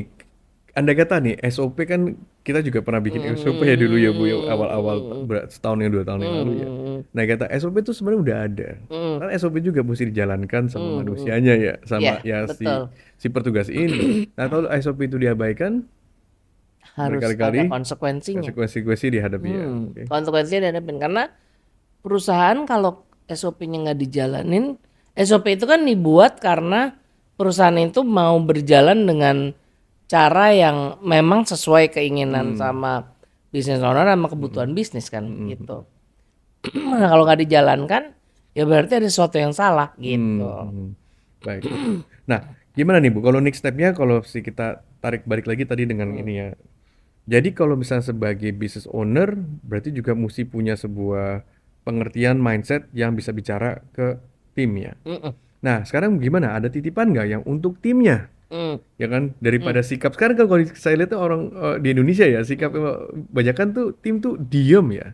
B: Anda kata nih SOP kan kita juga pernah bikin SOP ya dulu ya Bu, ya awal-awal setahun yang 2 tahun yang lalu ya. Nah kata SOP itu sebenarnya udah ada. Karena SOP juga mesti dijalankan sama manusianya ya, sama si petugas ini. Nah kalau SOP itu diabaikan,
A: harus ada konsekuensinya.
B: Konsekuensi dihadapi ya.
A: Konsekuensinya dihadapin karena perusahaan kalau SOP-nya nggak dijalanin, SOP itu kan dibuat karena perusahaan itu mau berjalan dengan cara yang memang sesuai keinginan sama business owner sama kebutuhan bisnis kan gitu. Nah, kalau nggak dijalankan ya berarti ada sesuatu yang salah gitu.
B: Baik. Nah, gimana nih Bu? Kalau next step-nya kalau kita tarik balik lagi tadi dengan ini ya. Jadi kalau misalnya sebagai business owner berarti juga mesti punya sebuah pengertian mindset yang bisa bicara ke tim ya. Nah, sekarang gimana? Ada titipan nggak yang untuk timnya? Ya kan, daripada sikap sekarang kalau saya lihat tuh orang di Indonesia ya sikap banyakan tuh tim tuh diem ya.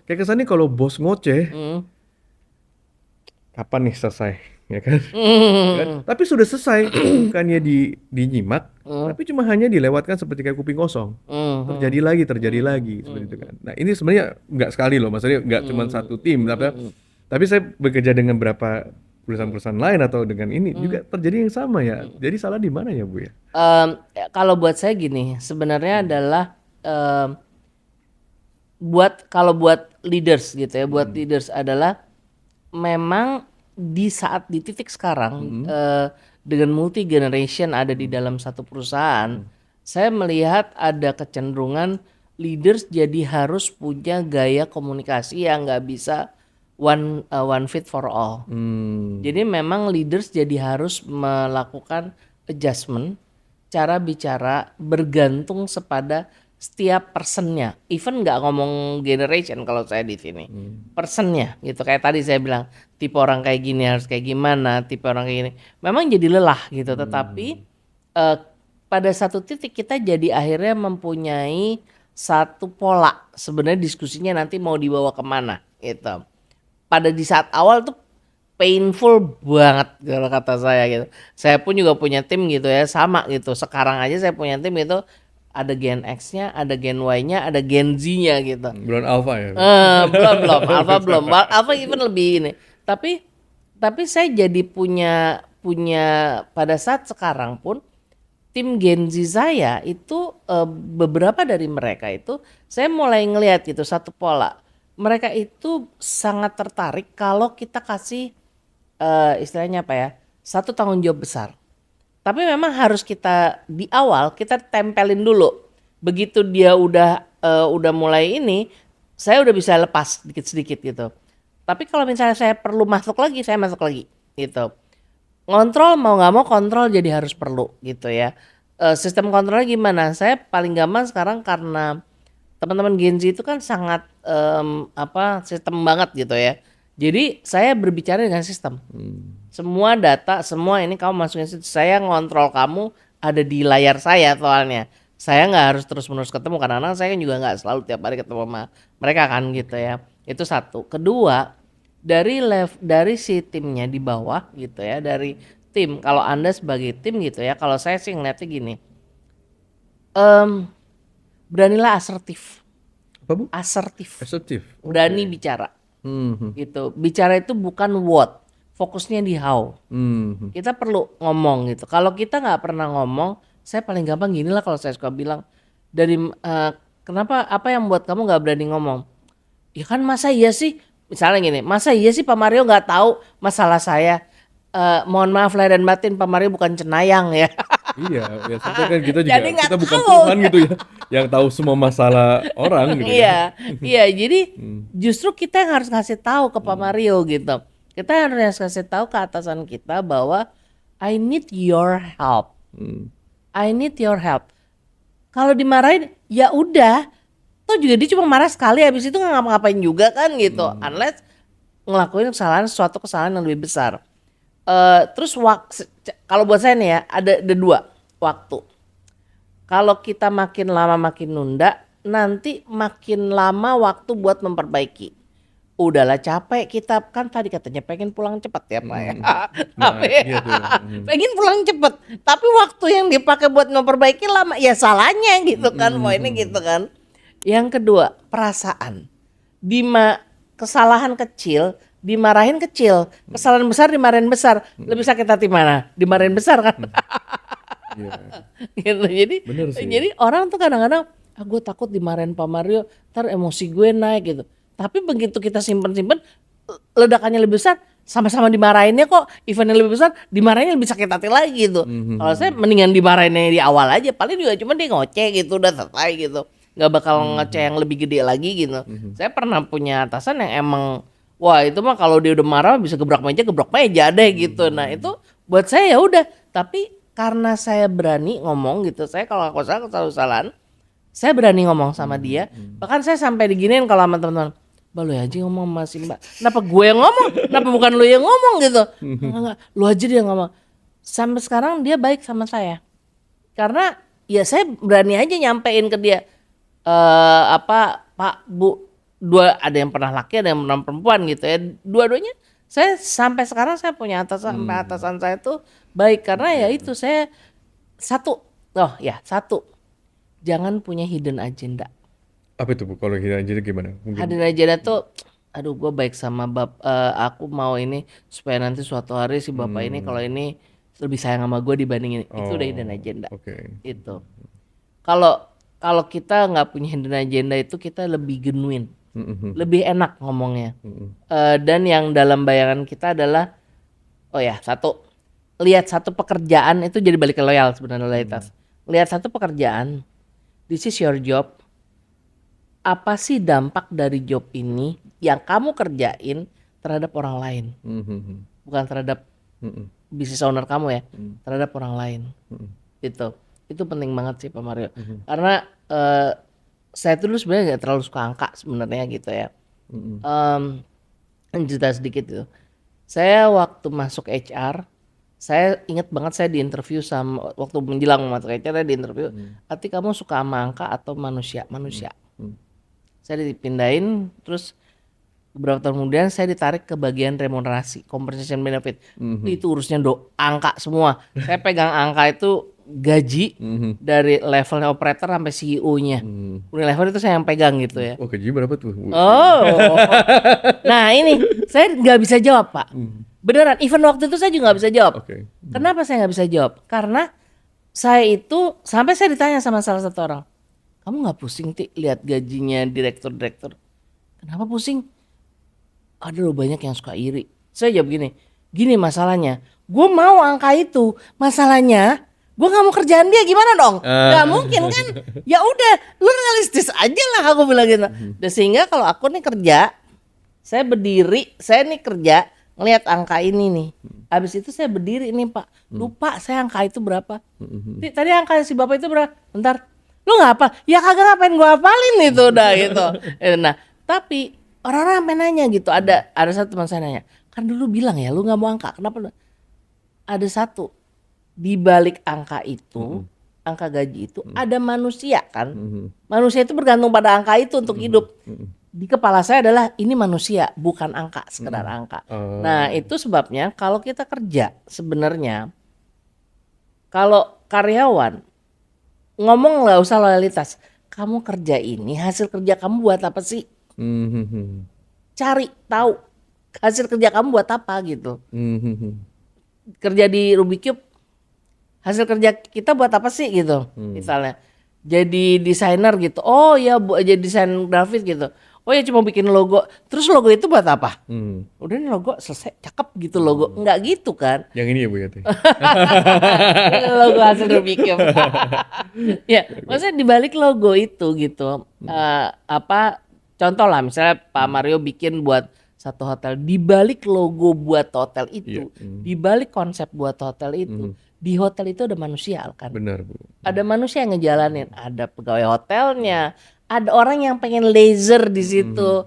B: Kayak kesannya kalau bos ngoceh, kapan nih selesai, ya kan? Kan? Tapi sudah selesai, bukannya dinyimak, tapi cuma hanya dilewatkan seperti kayak kuping kosong. Terjadi lagi seperti itu kan. Nah ini sebenarnya nggak sekali loh, maksudnya nggak cuma satu tim, tapi saya bekerja dengan beberapa perusahaan-perusahaan lain atau dengan ini juga terjadi yang sama ya. Jadi salah di mana ya Bu ya?
A: Kalau buat saya gini, sebenarnya adalah kalau buat leaders gitu ya, buat leaders adalah memang di titik sekarang dengan multi generation ada di dalam satu perusahaan, saya melihat ada kecenderungan leaders jadi harus punya gaya komunikasi yang nggak bisa one fit for all. Jadi memang leaders jadi harus melakukan adjustment cara bicara bergantung kepada setiap personnya. Even nggak ngomong generation kalau saya di sini, personnya gitu. Kayak tadi saya bilang tipe orang kayak gini harus kayak gimana, tipe orang kayak gini. Memang jadi lelah gitu. Tetapi pada satu titik kita jadi akhirnya mempunyai satu pola. Sebenarnya diskusinya nanti mau dibawa kemana gitu. Pada di saat awal tuh painful banget kalau kata saya gitu. Saya pun juga punya tim gitu ya, sama gitu. Sekarang aja saya punya tim itu ada Gen X-nya, ada Gen Y-nya, ada Gen Z-nya gitu.
B: Belum Alpha ya?
A: Belum, Alpha belum. Alpha even lebih ini. Tapi saya jadi punya pada saat sekarang pun tim Gen Z saya itu beberapa dari mereka itu saya mulai ngelihat gitu satu pola. Mereka itu sangat tertarik kalau kita kasih istilahnya apa ya? Satu tanggung jawab besar. Tapi memang harus kita di awal kita tempelin dulu. Begitu dia udah mulai ini, saya udah bisa lepas sedikit-sedikit gitu. Tapi kalau misalnya saya perlu masuk lagi, saya masuk lagi gitu. Ngontrol mau nggak mau kontrol jadi harus perlu gitu ya. Sistem kontrolnya gimana? Saya paling gampang sekarang karena teman-teman Gen Z itu kan sangat sistem banget gitu ya. Jadi saya berbicara dengan sistem. Semua data, semua ini kamu masukin situ. Saya ngontrol kamu ada di layar saya soalnya. Saya nggak harus terus-menerus ketemu karena saya kan juga nggak selalu tiap hari ketemu sama mereka kan gitu ya. Itu satu. Kedua, dari si timnya di bawah gitu ya, dari tim. Kalau Anda sebagai tim gitu ya, kalau saya sih ngeliatnya gini. Beranilah asertif.
B: Apa Bu?
A: Asertif.
B: Assertive.
A: Berani bicara. Gitu. Bicara itu bukan what, fokusnya di how. Kita perlu ngomong gitu. Kalau kita nggak pernah ngomong, saya paling gampang gini lah kalau saya suka bilang dari kenapa apa yang buat kamu nggak berani ngomong? Ya kan masa iya sih, misalnya gini, masa iya sih Pak Mario nggak tahu masalah saya? Mohon maaf lahir dan batin, Pak Mario bukan cenayang ya.
B: Iya, ya sampai kan kita juga
A: Jadi nggak
B: kita bukan
A: tahu.
B: Tuhan gitu ya, yang tahu semua masalah orang gitu ya.
A: Iya, jadi justru kita yang harus ngasih tahu ke Pak Mario gitu. Kita harus kasih tahu ke atasan kita bahwa I need your help. I need your help. Kalau dimarahin ya udah, toh juga dia cuma marah sekali habis itu nggak ngapa-ngapain juga kan gitu. Unless ngelakuin suatu kesalahan yang lebih besar. Terus kalau buat saya nih ya ada dua waktu. Kalau kita makin lama makin nunda, nanti makin lama waktu buat memperbaiki. Udahlah capek kita kan tadi katanya pengen pulang cepat ya Pak ya. Tapi
B: iya tuh.
A: pengen pulang cepat. Tapi waktu yang dipakai buat memperbaiki lama ya salahnya gitu kan. Poinnya gitu kan. Yang kedua perasaan. Kesalahan kecil dimarahin kecil, kesalahan besar dimarahin besar. Lebih sakit hati mana? Dimarahin besar kan?
B: Iya.
A: Gitu.
B: Bener sih.
A: Jadi orang tuh kadang-kadang gue takut dimarahin Pak Mario, ntar emosi gue naik gitu. Tapi begitu kita simpen-simpen, ledakannya lebih besar, sama-sama dimarahinnya kok. Eventnya lebih besar, dimarahinnya lebih sakit hati lagi gitu. Kalau saya mendingan dimarahinnya di awal aja, paling juga cuma dia ngoceh gitu, udah selesai gitu. Nggak bakal ngoceh yang lebih gede lagi gitu. Saya pernah punya atasan yang emang wah itu mah kalau dia udah marah bisa gebrak meja deh gitu. Nah itu buat saya ya udah. Tapi karena saya berani ngomong gitu, saya kalau aku salah kesalahan, saya berani ngomong sama dia. Bahkan saya sampai diginiin kalau sama teman-teman, "Mbak lu aja ngomong sama si Mbak. Kenapa gue yang ngomong? Kenapa bukan lu yang ngomong gitu?" Enggak, lu aja dia ngomong. Sampai sekarang dia baik sama saya. Karena ya saya berani aja nyampein ke dia Pak, Bu, ada yang pernah laki ada yang pernah perempuan gitu ya, dua-duanya saya sampai sekarang saya punya atasan saya tuh baik karena ya itu saya satu jangan punya hidden agenda.
B: Apa itu Bu? Kalau kita jadi gimana? Mungkin.
A: Hidden agenda tuh aduh gue baik sama aku mau ini supaya nanti suatu hari si bapak ini kalau ini lebih sayang sama gue dibanding ini. Itu udah hidden agenda. Itu kalau kita nggak punya hidden agenda itu kita lebih genuine. Lebih enak ngomongnya. Dan yang dalam bayangan kita adalah lihat satu pekerjaan itu jadi balik ke loyal sebenarnya loyalitas. Lihat satu pekerjaan, this is your job. Apa sih dampak dari job ini yang kamu kerjain terhadap orang lain? Bukan terhadap business owner kamu ya, terhadap orang lain. Itu penting banget sih Pak Mario. Karena saya tuh dulu sebenarnya nggak terlalu suka angka sebenarnya gitu ya. Cerita sedikit gitu. Saya waktu masuk HR, saya ingat banget saya diinterview sama waktu menjelang masuk HR saya diinterview. Ati kamu suka sama angka atau manusia? Saya dipindahin, terus beberapa tahun kemudian saya ditarik ke bagian remunerasi, compensation benefit. Itu urusnya angka semua. Saya pegang angka itu gaji dari levelnya operator sampai CEO-nya. Level itu saya yang pegang gitu ya.
B: Oh gaji berapa tuh?
A: Oh, nah ini saya nggak bisa jawab Pak. Beneran, even waktu itu saya juga nggak bisa jawab. Kenapa saya nggak bisa jawab? Karena saya itu sampai saya ditanya sama salah satu orang, kamu nggak pusing Ti lihat gajinya direktur-direktur? Kenapa pusing? Ada loh banyak yang suka iri. Saya jawab gini masalahnya, gue mau angka itu, masalahnya gue nggak mau kerjaan dia, gimana dong? Nggak mungkin kan? Ya udah, lu realistis aja lah, aku bilang gitu. Dan sehingga kalau aku nih kerja, saya berdiri, saya nih kerja ngelihat angka ini nih. Habis itu saya berdiri nih Pak, lupa saya angka itu berapa. Tadi angka si Bapak itu berapa? Bentar, lu nggak apa? Ya kagak, ngapain gua hafalin itu udah gitu. Nah, tapi orang-orang sampai nanya gitu. Ada satu teman saya nanya, kan dulu bilang ya lu nggak mau angka, kenapa? Ada satu, di balik angka itu, angka gaji itu ada manusia kan. Manusia itu bergantung pada angka itu untuk hidup. Di kepala saya adalah ini manusia, bukan angka, sekedar angka. Nah, itu sebabnya kalau kita kerja sebenarnya, kalau karyawan ngomong nggak usah loyalitas. Kamu kerja ini, hasil kerja kamu buat apa sih? Cari tahu hasil kerja kamu buat apa gitu. Kerja di Rubik Cube, hasil kerja kita buat apa sih gitu. Misalnya jadi desainer gitu, oh ya jadi desain grafis gitu, oh ya cuma bikin logo, terus logo itu buat apa? Udah nih logo selesai, cakep gitu logo. Enggak gitu kan.
B: Yang ini ya Bu ya.
A: Logo hasil Rubik Cube. Ya maksudnya dibalik logo itu gitu, apa contoh lah misalnya Pak Mario bikin buat satu hotel, dibalik logo buat hotel itu, dibalik konsep buat hotel itu, di hotel itu ada manusia kan.
B: Benar Bu.
A: Ada manusia yang ngejalanin, ada pegawai hotelnya, ada orang yang pengen laser di situ.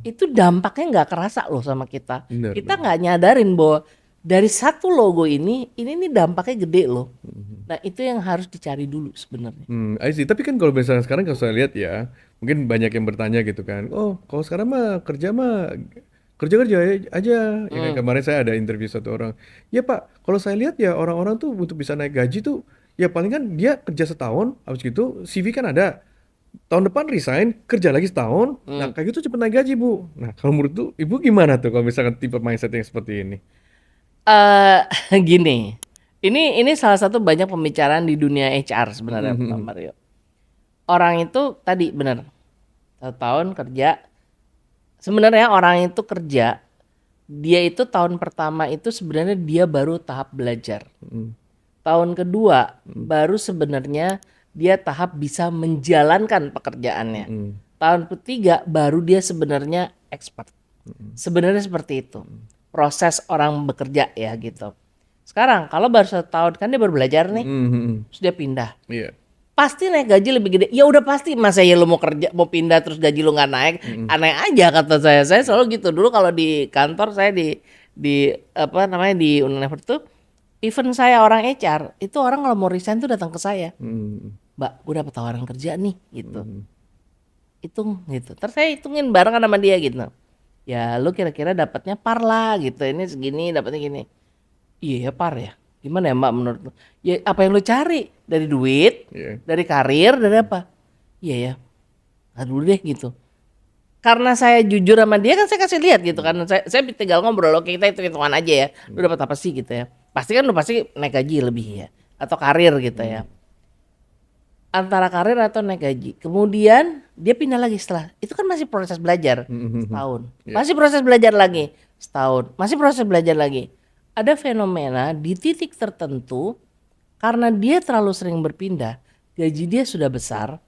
A: Itu dampaknya nggak kerasa loh sama kita. Kita nggak nyadarin bahwa dari satu logo ini nih dampaknya gede loh. Nah itu yang harus dicari dulu sebenarnya.
B: I see. Tapi kan kalau misalnya sekarang kalau saya lihat ya, mungkin banyak yang bertanya gitu kan, oh kalau sekarang mah kerja aja. Ya kayak kemarin saya ada interview satu orang, ya Pak, kalau saya lihat ya orang-orang tuh untuk bisa naik gaji tuh, ya paling kan dia kerja setahun, habis gitu CV kan ada, tahun depan resign, kerja lagi setahun, nah kayak gitu cepet naik gaji Bu. Nah kalau menurut tuh Ibu gimana tuh kalau misalkan tipe mindset yang seperti ini?
A: Gini, ini salah satu banyak pembicaraan di dunia HR sebenarnya Pak Mario. Orang itu tadi benar, 1 tahun kerja. Sebenarnya orang itu kerja, dia itu tahun pertama itu sebenarnya dia baru tahap belajar. Tahun kedua baru sebenarnya dia tahap bisa menjalankan pekerjaannya. Tahun ketiga baru dia sebenarnya expert. Sebenarnya seperti itu proses orang bekerja ya gitu. Sekarang kalau baru 1 tahun kan dia baru belajar nih, terus dia pindah. Pasti naik gaji lebih gede. Ya udah pasti, masa ya lu mau kerja mau pindah terus gaji lu nggak naik, aneh aja kata saya. Saya selalu gitu dulu kalau di kantor saya di apa namanya di Unilever tuh, even saya orang HR itu orang kalau mau resign tuh datang ke saya, Mbak, gue dapat tawaran kerja nih gitu, hitung gitu. Terus saya hitungin bareng sama dia gitu. Ya lu kira-kira dapatnya par lah gitu, ini segini dapatnya gini. Iya ya par ya. Gimana ya Mbak menurut lu? Ya apa yang lu cari? Dari duit, dari karir, dari apa? Iya ya, nggak dulu deh gitu. Karena saya jujur sama dia kan saya kasih lihat gitu kan. Saya tinggal ngobrol, oke kita hitung-hitungan aja ya. Lu dapat apa sih gitu ya. Pasti kan lu pasti naik gaji lebih ya. Atau karir gitu ya. Antara karir atau naik gaji. Kemudian dia pindah lagi setelah. Itu kan masih proses belajar setahun. Masih proses belajar lagi setahun. Masih proses belajar lagi. Ada fenomena di titik tertentu karena dia terlalu sering berpindah, gaji dia sudah besar,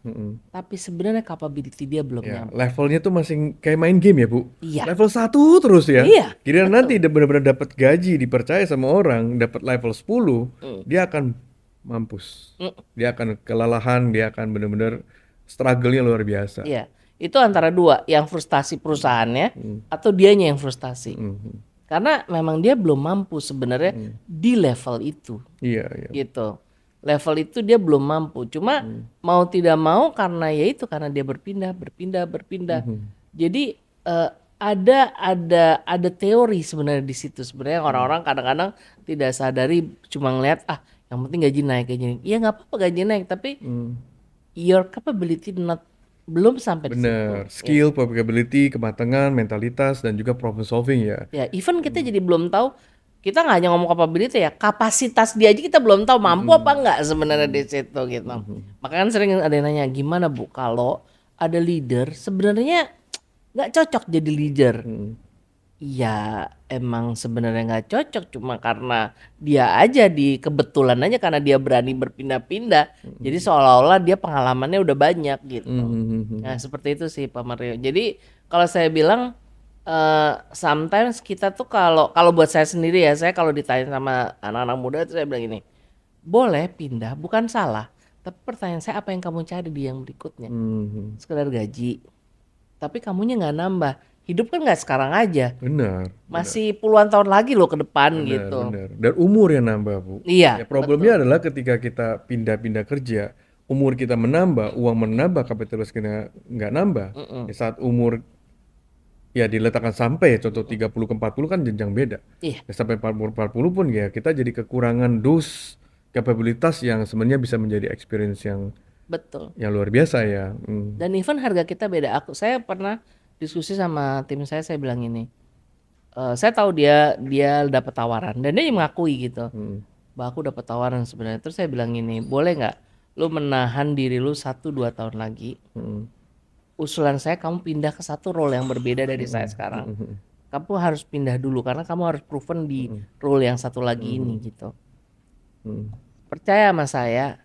A: tapi sebenarnya capability dia belum nyampe.
B: Levelnya tuh masih kayak main game ya Bu?
A: Iya.
B: Level 1 terus ya?
A: Iya.
B: Kira nanti benar-benar dapat gaji, dipercaya sama orang, dapat level 10, dia akan mampus. Dia akan kelelahan, dia akan benar-benar struggle-nya luar biasa.
A: Iya. Itu antara dua, yang frustasi perusahaannya atau dianya yang frustasi. Karena memang dia belum mampu sebenarnya di level itu.
B: Iya.
A: Gitu. Level itu dia belum mampu. Cuma mau tidak mau karena ya itu karena dia berpindah. Jadi ada teori sebenarnya di situ. Sebenarnya orang-orang kadang-kadang tidak sadari, cuma ngelihat yang penting gaji naik. Iya nggak apa-apa gaji naik, tapi your capability belum sampai di situ.
B: Bener, skill, capability, kematangan, mentalitas, dan juga problem solving ya.
A: Ya, even kita jadi belum tahu kita nggak hanya ngomong capability ya, kapasitas dia aja kita belum tahu mampu apa enggak sebenarnya di situ gitu. Makanya kan sering ada yang nanya, gimana Bu kalau ada leader sebenarnya nggak cocok jadi leader? Ya emang sebenarnya nggak cocok cuma karena dia aja di kebetulan aja karena dia berani berpindah-pindah. Jadi seolah-olah dia pengalamannya udah banyak gitu. Nah seperti itu sih Pak Mario. Jadi kalau saya bilang sometimes kita tuh kalau buat saya sendiri ya, saya kalau ditanya sama anak-anak muda itu saya bilang gini, boleh pindah bukan salah, tapi pertanyaan saya apa yang kamu cari di yang berikutnya? Sekedar gaji, tapi kamunya nggak nambah. Hidup kan nggak sekarang aja,
B: Benar,
A: masih puluhan tahun lagi loh ke depan
B: benar,
A: gitu.
B: benar. Dan umur yang nambah, Bu. Ya
A: Iya,
B: problemnya adalah ketika kita pindah-pindah kerja, umur kita menambah, uang menambah, kapitalis kita nggak nambah. Ya saat umur ya diletakkan sampai ya, contoh 30 ke 40 kan jenjang beda.
A: iya
B: Ya, sampai 40 pun ya kita jadi kekurangan dos kapabilitas yang sebenarnya bisa menjadi experience
A: betul.
B: yang luar biasa ya.
A: Dan even harga kita beda. Saya pernah diskusi sama tim saya bilang ini. Saya tahu dia dapat tawaran dan dia mengakui gitu. Bahwa aku dapat tawaran sebenarnya. Terus saya bilang ini, boleh nggak lu menahan diri lu 1-2 tahun lagi? Usulan saya kamu pindah ke satu role yang berbeda dari saya sekarang. Kamu harus pindah dulu karena kamu harus proven di role yang satu lagi ini gitu. Percaya sama saya,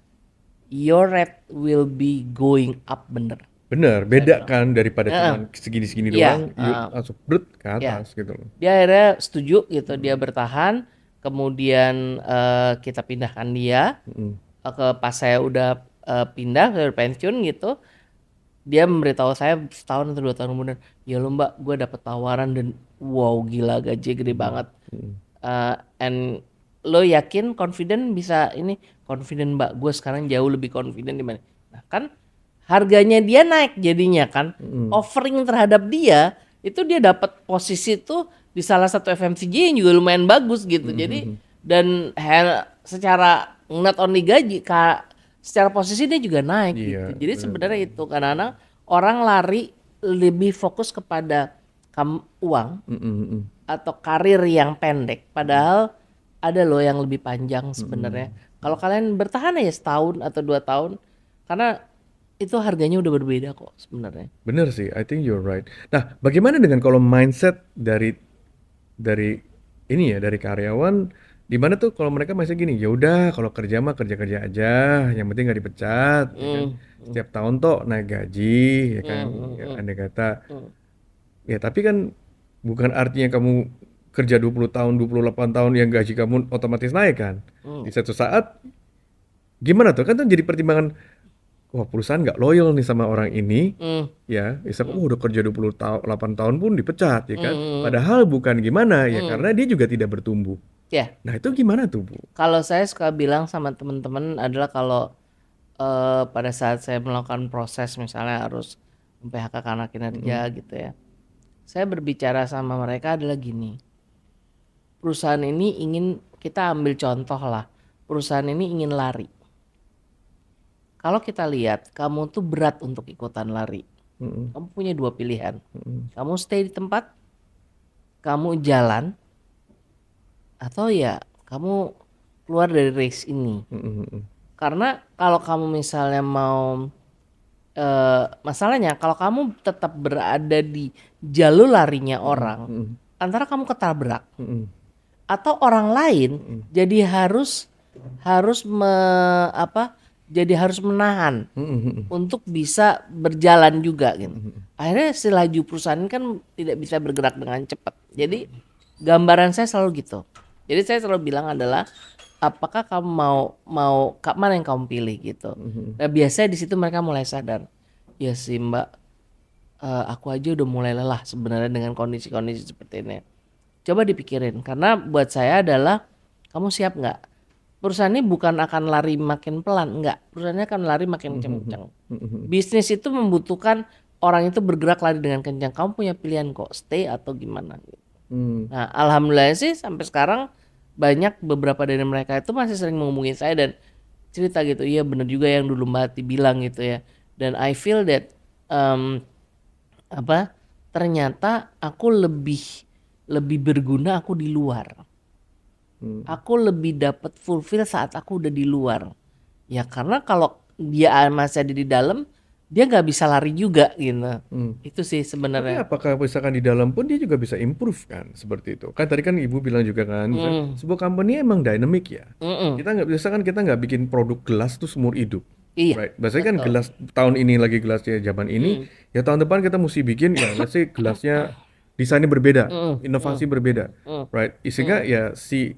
A: your rate will be going up bener.
B: Bener, beda kan daripada cuman segini-segini
A: Iya,
B: doang, yuk langsung brut ke
A: Iya.
B: atas gitu loh.
A: Dia akhirnya setuju gitu, dia bertahan. Kemudian kita pindahkan dia ke pas saya udah pindah udah pensiun gitu. Dia memberitahu saya setahun atau 2 tahun kemudian, ya lo mbak, gue dapet tawaran dan wow gila gaji gede banget. And lo yakin confident bisa ini? Confident mbak, gue sekarang jauh lebih confident di mana? Nah kan harganya dia naik jadinya kan, offering terhadap dia itu dia dapat posisi tuh di salah satu FMCG yang juga lumayan bagus gitu. Jadi dan secara not only gaji secara posisi dia juga naik
B: Iya,
A: gitu. Jadi sebenarnya itu kadang-kadang orang lari lebih fokus kepada uang atau karir yang pendek, padahal ada loh yang lebih panjang sebenarnya. Kalau kalian bertahan ya setahun atau 2 tahun, karena itu harganya udah berbeda kok sebenarnya.
B: bener sih, I think you're right. Nah, bagaimana dengan kalau mindset dari ini ya, dari karyawan, di mana tuh kalau mereka masih gini, ya udah kalau kerja mah kerja-kerja aja, yang penting nggak dipecat, ya kan? Setiap tahun toh naik gaji, ya kan? Ya, andai kata, ya tapi kan bukan artinya kamu kerja 20 tahun, 28 tahun yang gaji kamu otomatis naik kan? Di satu saat, gimana tuh? Kan tuh jadi pertimbangan, wah perusahaan nggak loyal nih sama orang ini, ya, misalkan udah kerja 28 tahun pun dipecat, ya kan? Padahal bukan gimana, ya karena dia juga tidak bertumbuh.
A: Ya,
B: Nah itu gimana tuh Bu?
A: kalau saya suka bilang sama teman-teman adalah kalau pada saat saya melakukan proses misalnya harus PHK karena kinerja gitu ya. Saya berbicara sama mereka adalah gini. Perusahaan ini ingin, kita ambil contoh lah. Perusahaan ini ingin lari. Kalau kita lihat kamu tuh berat untuk ikutan lari. Kamu punya 2 pilihan. Kamu stay di tempat, kamu jalan, atau ya kamu keluar dari race ini. Karena kalau kamu misalnya mau masalahnya kalau kamu tetap berada di jalur larinya orang, antara kamu ketabrak atau orang lain jadi harus jadi harus menahan untuk bisa berjalan juga gitu. Akhirnya si laju perusahaan kan tidak bisa bergerak dengan cepat. Jadi gambaran saya selalu gitu. Jadi saya selalu bilang adalah apakah kamu mau mana yang kamu pilih gitu. Nah biasanya di situ mereka mulai sadar. Ya sih Mbak, aku aja udah mulai lelah sebenarnya dengan kondisi-kondisi seperti ini. Coba dipikirin karena buat saya adalah kamu siap nggak? Perusahaan ini bukan akan lari makin pelan, enggak. Perusahaannya akan lari makin kencang. Bisnis itu membutuhkan orang itu bergerak lari dengan kencang. Kamu punya pilihan kok, stay atau gimana. Nah, alhamdulillah sih sampai sekarang banyak beberapa dari mereka itu masih sering menghubungi saya dan cerita gitu. Iya benar juga yang dulu Mbak Hati bilang gitu ya. Dan I feel that ternyata aku lebih berguna aku di luar. Aku lebih dapat fulfill saat aku udah di luar. Ya karena kalau dia masih ada di dalam, dia nggak bisa lari juga gitu. Itu sih
B: Tapi
A: sebenarnya.
B: apakah misalkan di dalam pun dia juga bisa improve kan seperti itu? Kan tadi kan ibu bilang juga kan, sebuah company emang dynamic ya.
A: Mm-mm.
B: Kita nggak bisa kan kita nggak bikin produk gelas tuh seumur hidup,
A: Iya,
B: right? Biasanya kan
A: betul.
B: gelas tahun ini lagi gelasnya zaman ini, ya tahun depan kita mesti bikin ya, let's say gelasnya desainnya berbeda, inovasi berbeda, right? Sehingga ya si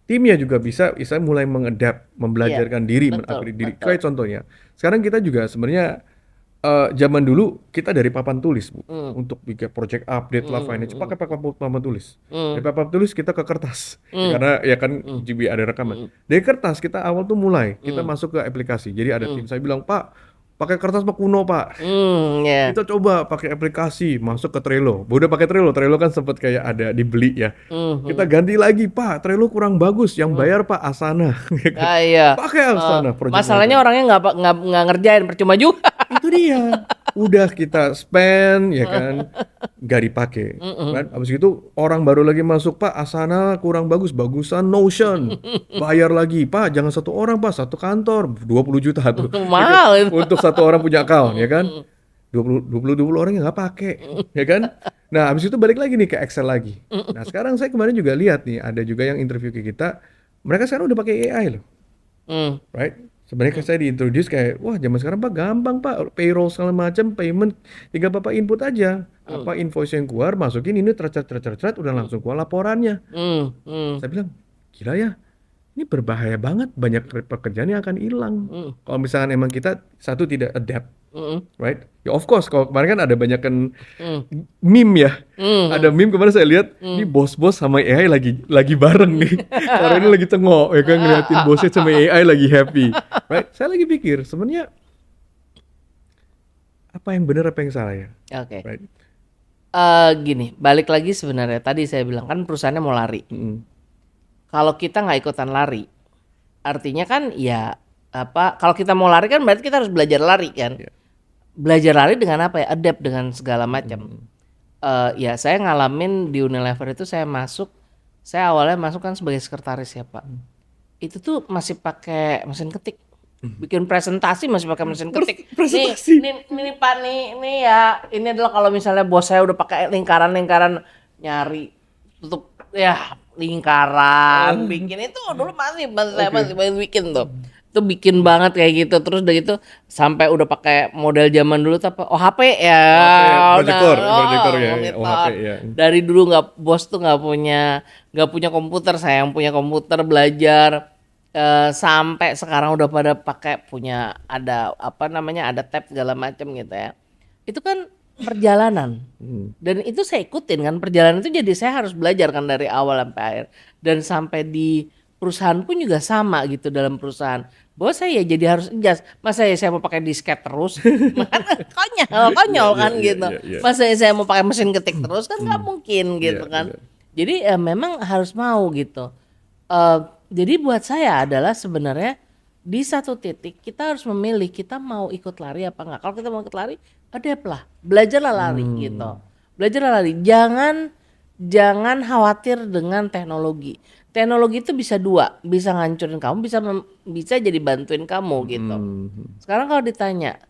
B: timnya juga bisa mulai mengadapt,
A: Iya,
B: membelajarkan diri,
A: betul,
B: mengupgrade diri.
A: betul.
B: Kayak contohnya, sekarang kita juga sebenarnya zaman dulu kita dari papan tulis bu, untuk bikin project update lah finance pakai papan tulis. Dari papan tulis kita ke kertas, ya, karena ya kan GB ada rekaman. Dari kertas kita awal tuh mulai kita masuk ke aplikasi. Jadi ada tim saya bilang Pak pakai kertas mah kuno Pak.
A: Ya.
B: Kita coba pakai aplikasi masuk ke Trello. Udah pakai Trello, Trello kan sempat kayak ada dibeli ya. Kita ganti lagi Pak, Trello kurang bagus. Yang bayar Pak Asana. Ya kan?
A: Ah, iya.
B: Pakai Asana project
A: Masalahnya
B: management.
A: orangnya nggak ngerjain, percuma juga.
B: Itu dia. Udah kita spend ya kan, nggak dipakai. Kan? Habis itu orang baru lagi masuk Pak Asana kurang bagus, bagusan Notion. Bayar lagi Pak, jangan satu orang Pak, satu kantor 20 juta tuh. Ya kan?
A: Mahal itu.
B: Untuk satu orang punya account ya kan. 20 orang yang nggak pakai ya kan. Nah habis itu balik lagi nih ke Excel lagi. Nah sekarang saya kemarin juga lihat nih ada juga yang interview ke kita, mereka sekarang udah pakai AI loh, right? Sebenarnya saya diintroduce kayak, wah zaman sekarang Pak gampang Pak, payroll segala macam, payment, tinggal Bapak input aja. Apa invoice yang keluar, masukin ini tercat, udah langsung keluar laporannya. Saya bilang, gila ya, ini berbahaya banget, banyak pekerjaan yang akan hilang. Kalau misalkan emang kita satu tidak adapt, right? Ya of course, kalau kemarin kan ada banyak kan meme ya. Ada meme kemarin saya lihat, ini bos-bos sama AI lagi bareng nih. Orang ini lagi cengok ya kan ngeliatin bosnya sama AI lagi happy. Right? Saya lagi pikir sebenarnya apa yang benar apa yang salah ya?
A: Oke.
B: Right?
A: Gini, balik lagi sebenarnya tadi saya bilang kan perusahaannya mau lari. Kalau kita nggak ikutan lari, artinya kan ya apa? Kalau kita mau lari kan berarti kita harus belajar lari kan.
B: Iya.
A: Belajar lari dengan apa ya? Adapt dengan segala macam. Ya saya ngalamin di Unilever itu saya awalnya masuk kan sebagai sekretaris ya Pak. Itu tuh masih pakai mesin ketik. Bikin presentasi masih pakai mesin ketik.
B: Presentasi.
A: Nih Pak nih ya, ini adalah kalau misalnya bos saya udah pakai lingkaran nyari tutup ya lingkaran bikin itu dulu saya masih bikin tuh. Itu bikin banget kayak gitu terus udah gitu sampai udah pakai model zaman dulu tuh apa HP ya
B: Projector ya,
A: monitor.
B: HP ya.
A: Dari dulu bos tuh nggak punya komputer, saya yang punya komputer belajar sampai sekarang udah pada pakai punya ada ada tab segala macam gitu ya. Itu kan perjalanan dan itu saya ikutin kan perjalanan itu jadi saya harus belajar kan dari awal sampai akhir dan sampai di perusahaan pun juga sama gitu dalam perusahaan bahwa saya ya jadi harus adjust masa ya saya mau pakai disket terus konyol kan gitu masa ya saya mau pakai mesin ketik terus kan nggak mungkin gitu kan jadi memang harus mau gitu. Jadi buat saya adalah sebenarnya di satu titik kita harus memilih kita mau ikut lari apa enggak. Kalau kita mau ikut lari, adapt lah, belajarlah lari gitu. Belajarlah lari. Jangan khawatir dengan teknologi. Teknologi itu bisa dua, bisa ngancurin kamu, bisa jadi bantuin kamu gitu. Sekarang kalau ditanya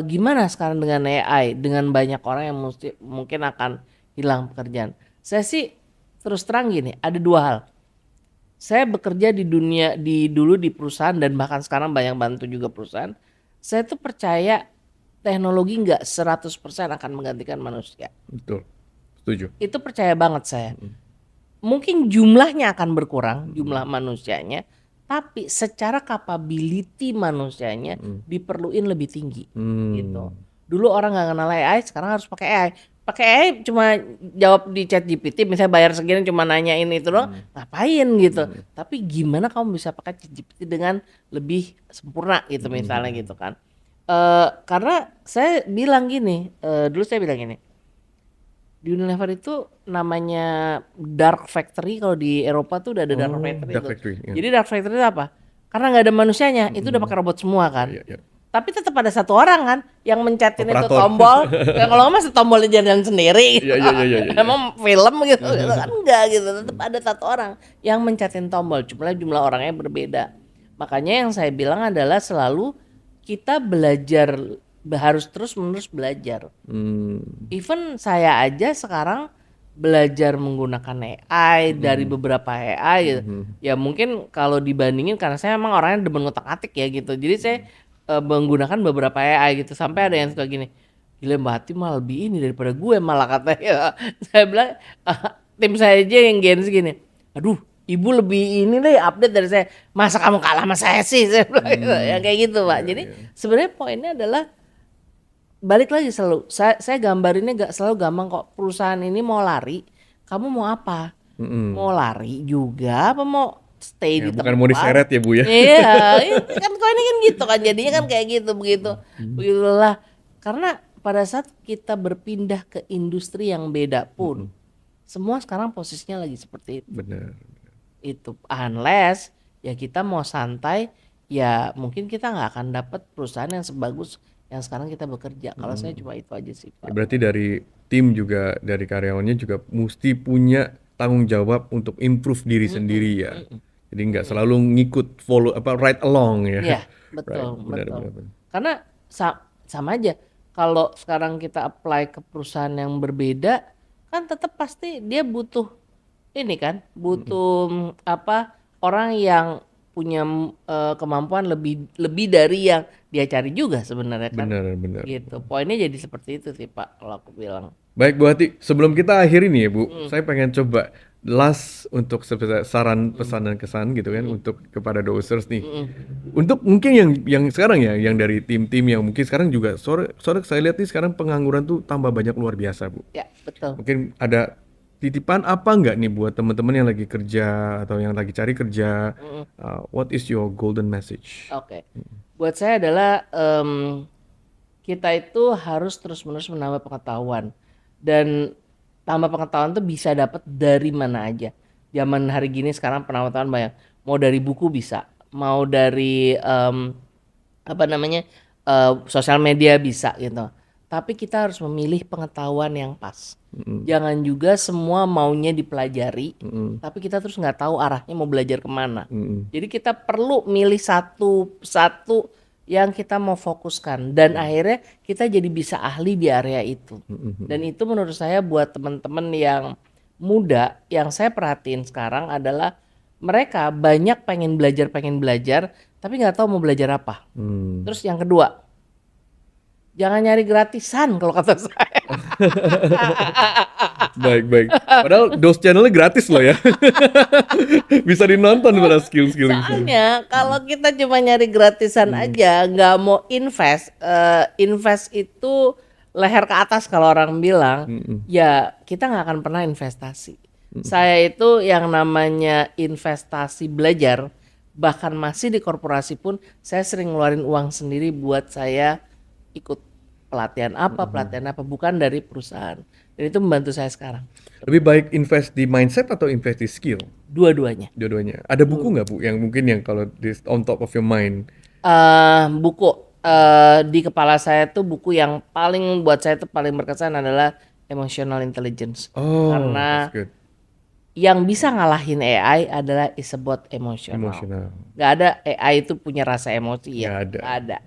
A: gimana sekarang dengan AI, dengan banyak orang yang mungkin akan hilang pekerjaan. Saya sih terus terang gini, ada dua hal. Saya bekerja dulu di perusahaan dan bahkan sekarang banyak bantu juga perusahaan. Saya tuh percaya teknologi nggak 100% akan menggantikan manusia.
B: Betul, setuju.
A: Itu percaya banget saya. Mungkin jumlahnya akan berkurang, jumlah manusianya, tapi secara capability manusianya diperluin lebih tinggi. Gitu. Dulu orang nggak kenal AI, sekarang harus pakai AI. Pakai AI cuma jawab di chat GPT, misalnya bayar segini cuma nanyain itu doang, ngapain gitu. Tapi gimana kamu bisa pakai chat GPT dengan lebih sempurna gitu misalnya gitu kan. Karena saya bilang gini, dulu saya bilang gini, di Unilever itu namanya dark factory, kalau di Eropa tuh udah ada dark factory.
B: Dark factory, ya.
A: Jadi dark factory itu apa? Karena nggak ada manusianya, itu udah pakai robot semua kan. Tapi tetap ada satu orang kan yang mencetin itu
B: Operator.
A: tombol. Ya kalau nggak masa tombolnya jalan sendiri.
B: Iya.
A: Emang film gitu kan enggak gitu. Tetap ada satu orang yang mencetin tombol. Cuma jumlah orangnya berbeda. Makanya yang saya bilang adalah selalu kita belajar, harus terus-menerus belajar. Even saya aja sekarang belajar menggunakan AI dari beberapa AI gitu. Ya mungkin kalau dibandingin karena saya emang orangnya demen ngotak-atik ya gitu. Jadi saya menggunakan beberapa AI gitu. Sampai ada yang suka gini, gila Mbak Hati mah lebih ini daripada gue malah katanya. Saya bilang tim saya aja yang Gen Z gini, aduh ibu lebih ini deh update dari saya. Masa kamu kalah sama saya sih? Saya bilang gitu. Ya kayak gitu Pak. Jadi sebenarnya poinnya adalah balik lagi selalu. Saya gambarinnya gak selalu gampang kok. Perusahaan ini mau lari, kamu mau apa? Mau lari juga apa mau stay
B: Ya,
A: di
B: bukan
A: tempat?
B: mau diseret ya Bu ya.
A: Iya, kan kok ini kan gitu kan jadinya kan kayak gitu begitulah. Karena pada saat kita berpindah ke industri yang beda pun, semua sekarang posisinya lagi seperti itu.
B: Benar.
A: Itu unless ya kita mau santai, ya mungkin kita nggak akan dapat perusahaan yang sebagus yang sekarang kita bekerja. Kalau saya cuma itu aja sih Pak.
B: Berarti dari tim juga, dari karyawannya juga mesti punya tanggung jawab untuk improve diri sendiri ya. Jadi nggak selalu ngikut follow right along ya.
A: Iya, betul,
B: Right,
A: betul.
B: benar.
A: Karena sama aja. Kalau sekarang kita apply ke perusahaan yang berbeda, kan tetap pasti dia butuh ini kan, butuh apa orang yang punya kemampuan lebih dari yang dia cari juga sebenarnya kan.
B: Benar.
A: Gitu. Poinnya jadi seperti itu sih Pak, kalau aku bilang.
B: Baik Bu Hati, sebelum kita akhiri nih ya Bu, saya pengen coba last untuk saran pesan dan kesan gitu kan untuk kepada dosers nih. Untuk mungkin yang sekarang ya, yang dari tim-tim yang mungkin sekarang juga sore saya lihat nih sekarang pengangguran tuh tambah banyak luar biasa Bu.
A: Ya, betul.
B: Mungkin ada titipan apa nggak nih buat teman-teman yang lagi kerja atau yang lagi cari kerja? What is your golden message?
A: Oke. Buat saya adalah kita itu harus terus-menerus menambah pengetahuan. Dan tambah pengetahuan tuh bisa dapat dari mana aja. Zaman hari gini sekarang pengetahuan banyak. Mau dari buku bisa, mau dari sosial media bisa gitu. Tapi kita harus memilih pengetahuan yang pas. Jangan juga semua maunya dipelajari, tapi kita terus nggak tahu arahnya mau belajar kemana. Jadi kita perlu milih satu yang kita mau fokuskan dan akhirnya kita jadi bisa ahli di area itu. Dan itu menurut saya buat teman-teman yang muda yang saya perhatiin sekarang adalah mereka banyak pengen belajar tapi nggak tahu mau belajar apa. Terus yang kedua, jangan nyari gratisan kalau kata saya.
B: Baik. Padahal dos channelnya gratis loh ya. Bisa dinonton pada skill-skill itu.
A: Soalnya kalau kita cuma nyari gratisan aja, nggak mau invest itu leher ke atas kalau orang bilang, ya kita nggak akan pernah investasi. Saya itu yang namanya investasi belajar, bahkan masih di korporasi pun saya sering ngeluarin uang sendiri buat saya ikut pelatihan apa bukan dari perusahaan. Dan itu membantu saya sekarang.
B: Lebih baik invest di mindset atau invest di skill?
A: Dua-duanya.
B: Ada buku nggak Bu yang mungkin yang kalau on top of your mind?
A: Buku di kepala saya tuh buku yang paling buat saya tuh paling berkesan adalah Emotional Intelligence.
B: Oh,
A: Karena
B: that's good.
A: yang bisa ngalahin AI adalah is about emotional. Gak ada AI itu punya rasa emosi ya.
B: Nggak
A: ada.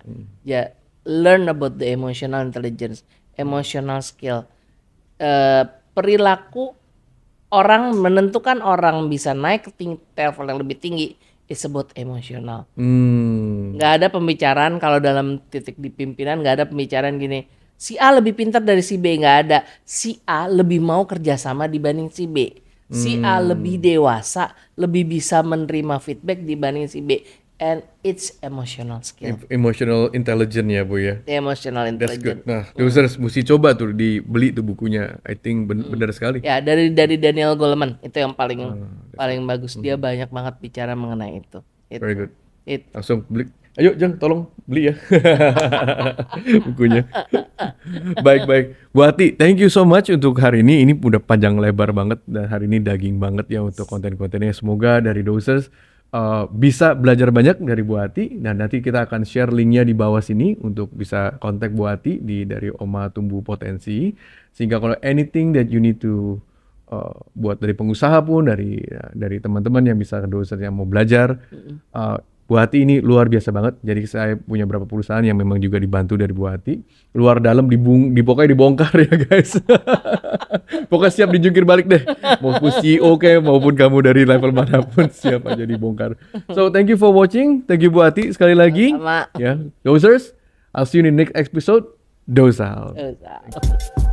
A: Ya, learn about the emotional intelligence, emotional skill. Perilaku orang menentukan orang bisa naik ke level yang lebih tinggi is about emotional. Nggak ada pembicaraan kalau dalam titik di pimpinan, nggak ada pembicaraan gini, si A lebih pintar dari si B, nggak ada. Si A lebih mau kerjasama dibanding si B. Si A lebih dewasa, lebih bisa menerima feedback dibanding si B. And it's emotional skill.
B: Emotional intelligence ya Bu ya.
A: Emotional
B: That's
A: intelligence.
B: good. Nah, users mesti coba tuh dibeli tuh bukunya. I think benar sekali.
A: Ya dari Daniel Goleman itu yang paling bagus. Dia banyak banget bicara mengenai itu.
B: Very good.
A: Itu.
B: Langsung beli. Ayo Jang, tolong beli ya bukunya. Baik. Bu Hati, thank you so much untuk hari ini. Ini udah panjang lebar banget dan hari ini daging banget ya untuk konten-kontennya. Semoga dari dosers bisa belajar banyak dari Bu Ati, dan nanti kita akan share linknya di bawah sini untuk bisa kontak Bu Ati dari Oma Tumbuh Potensi, sehingga kalau anything that you need to buat dari pengusaha pun, dari teman-teman yang bisa dosen yang mau belajar, Bu Ati ini luar biasa banget. Jadi saya punya beberapa perusahaan yang memang juga dibantu dari Bu Ati, luar dalam pokoknya dibongkar ya guys. Pokoknya siap dijungkir balik deh, maupun CEO kayak maupun kamu dari level manapun siap aja dibongkar. So thank you for watching, thank you Bu Ati sekali lagi.
A: Sama.
B: Ya, Dozers, I'll see you in the next episode. Doze out.
A: Dosa.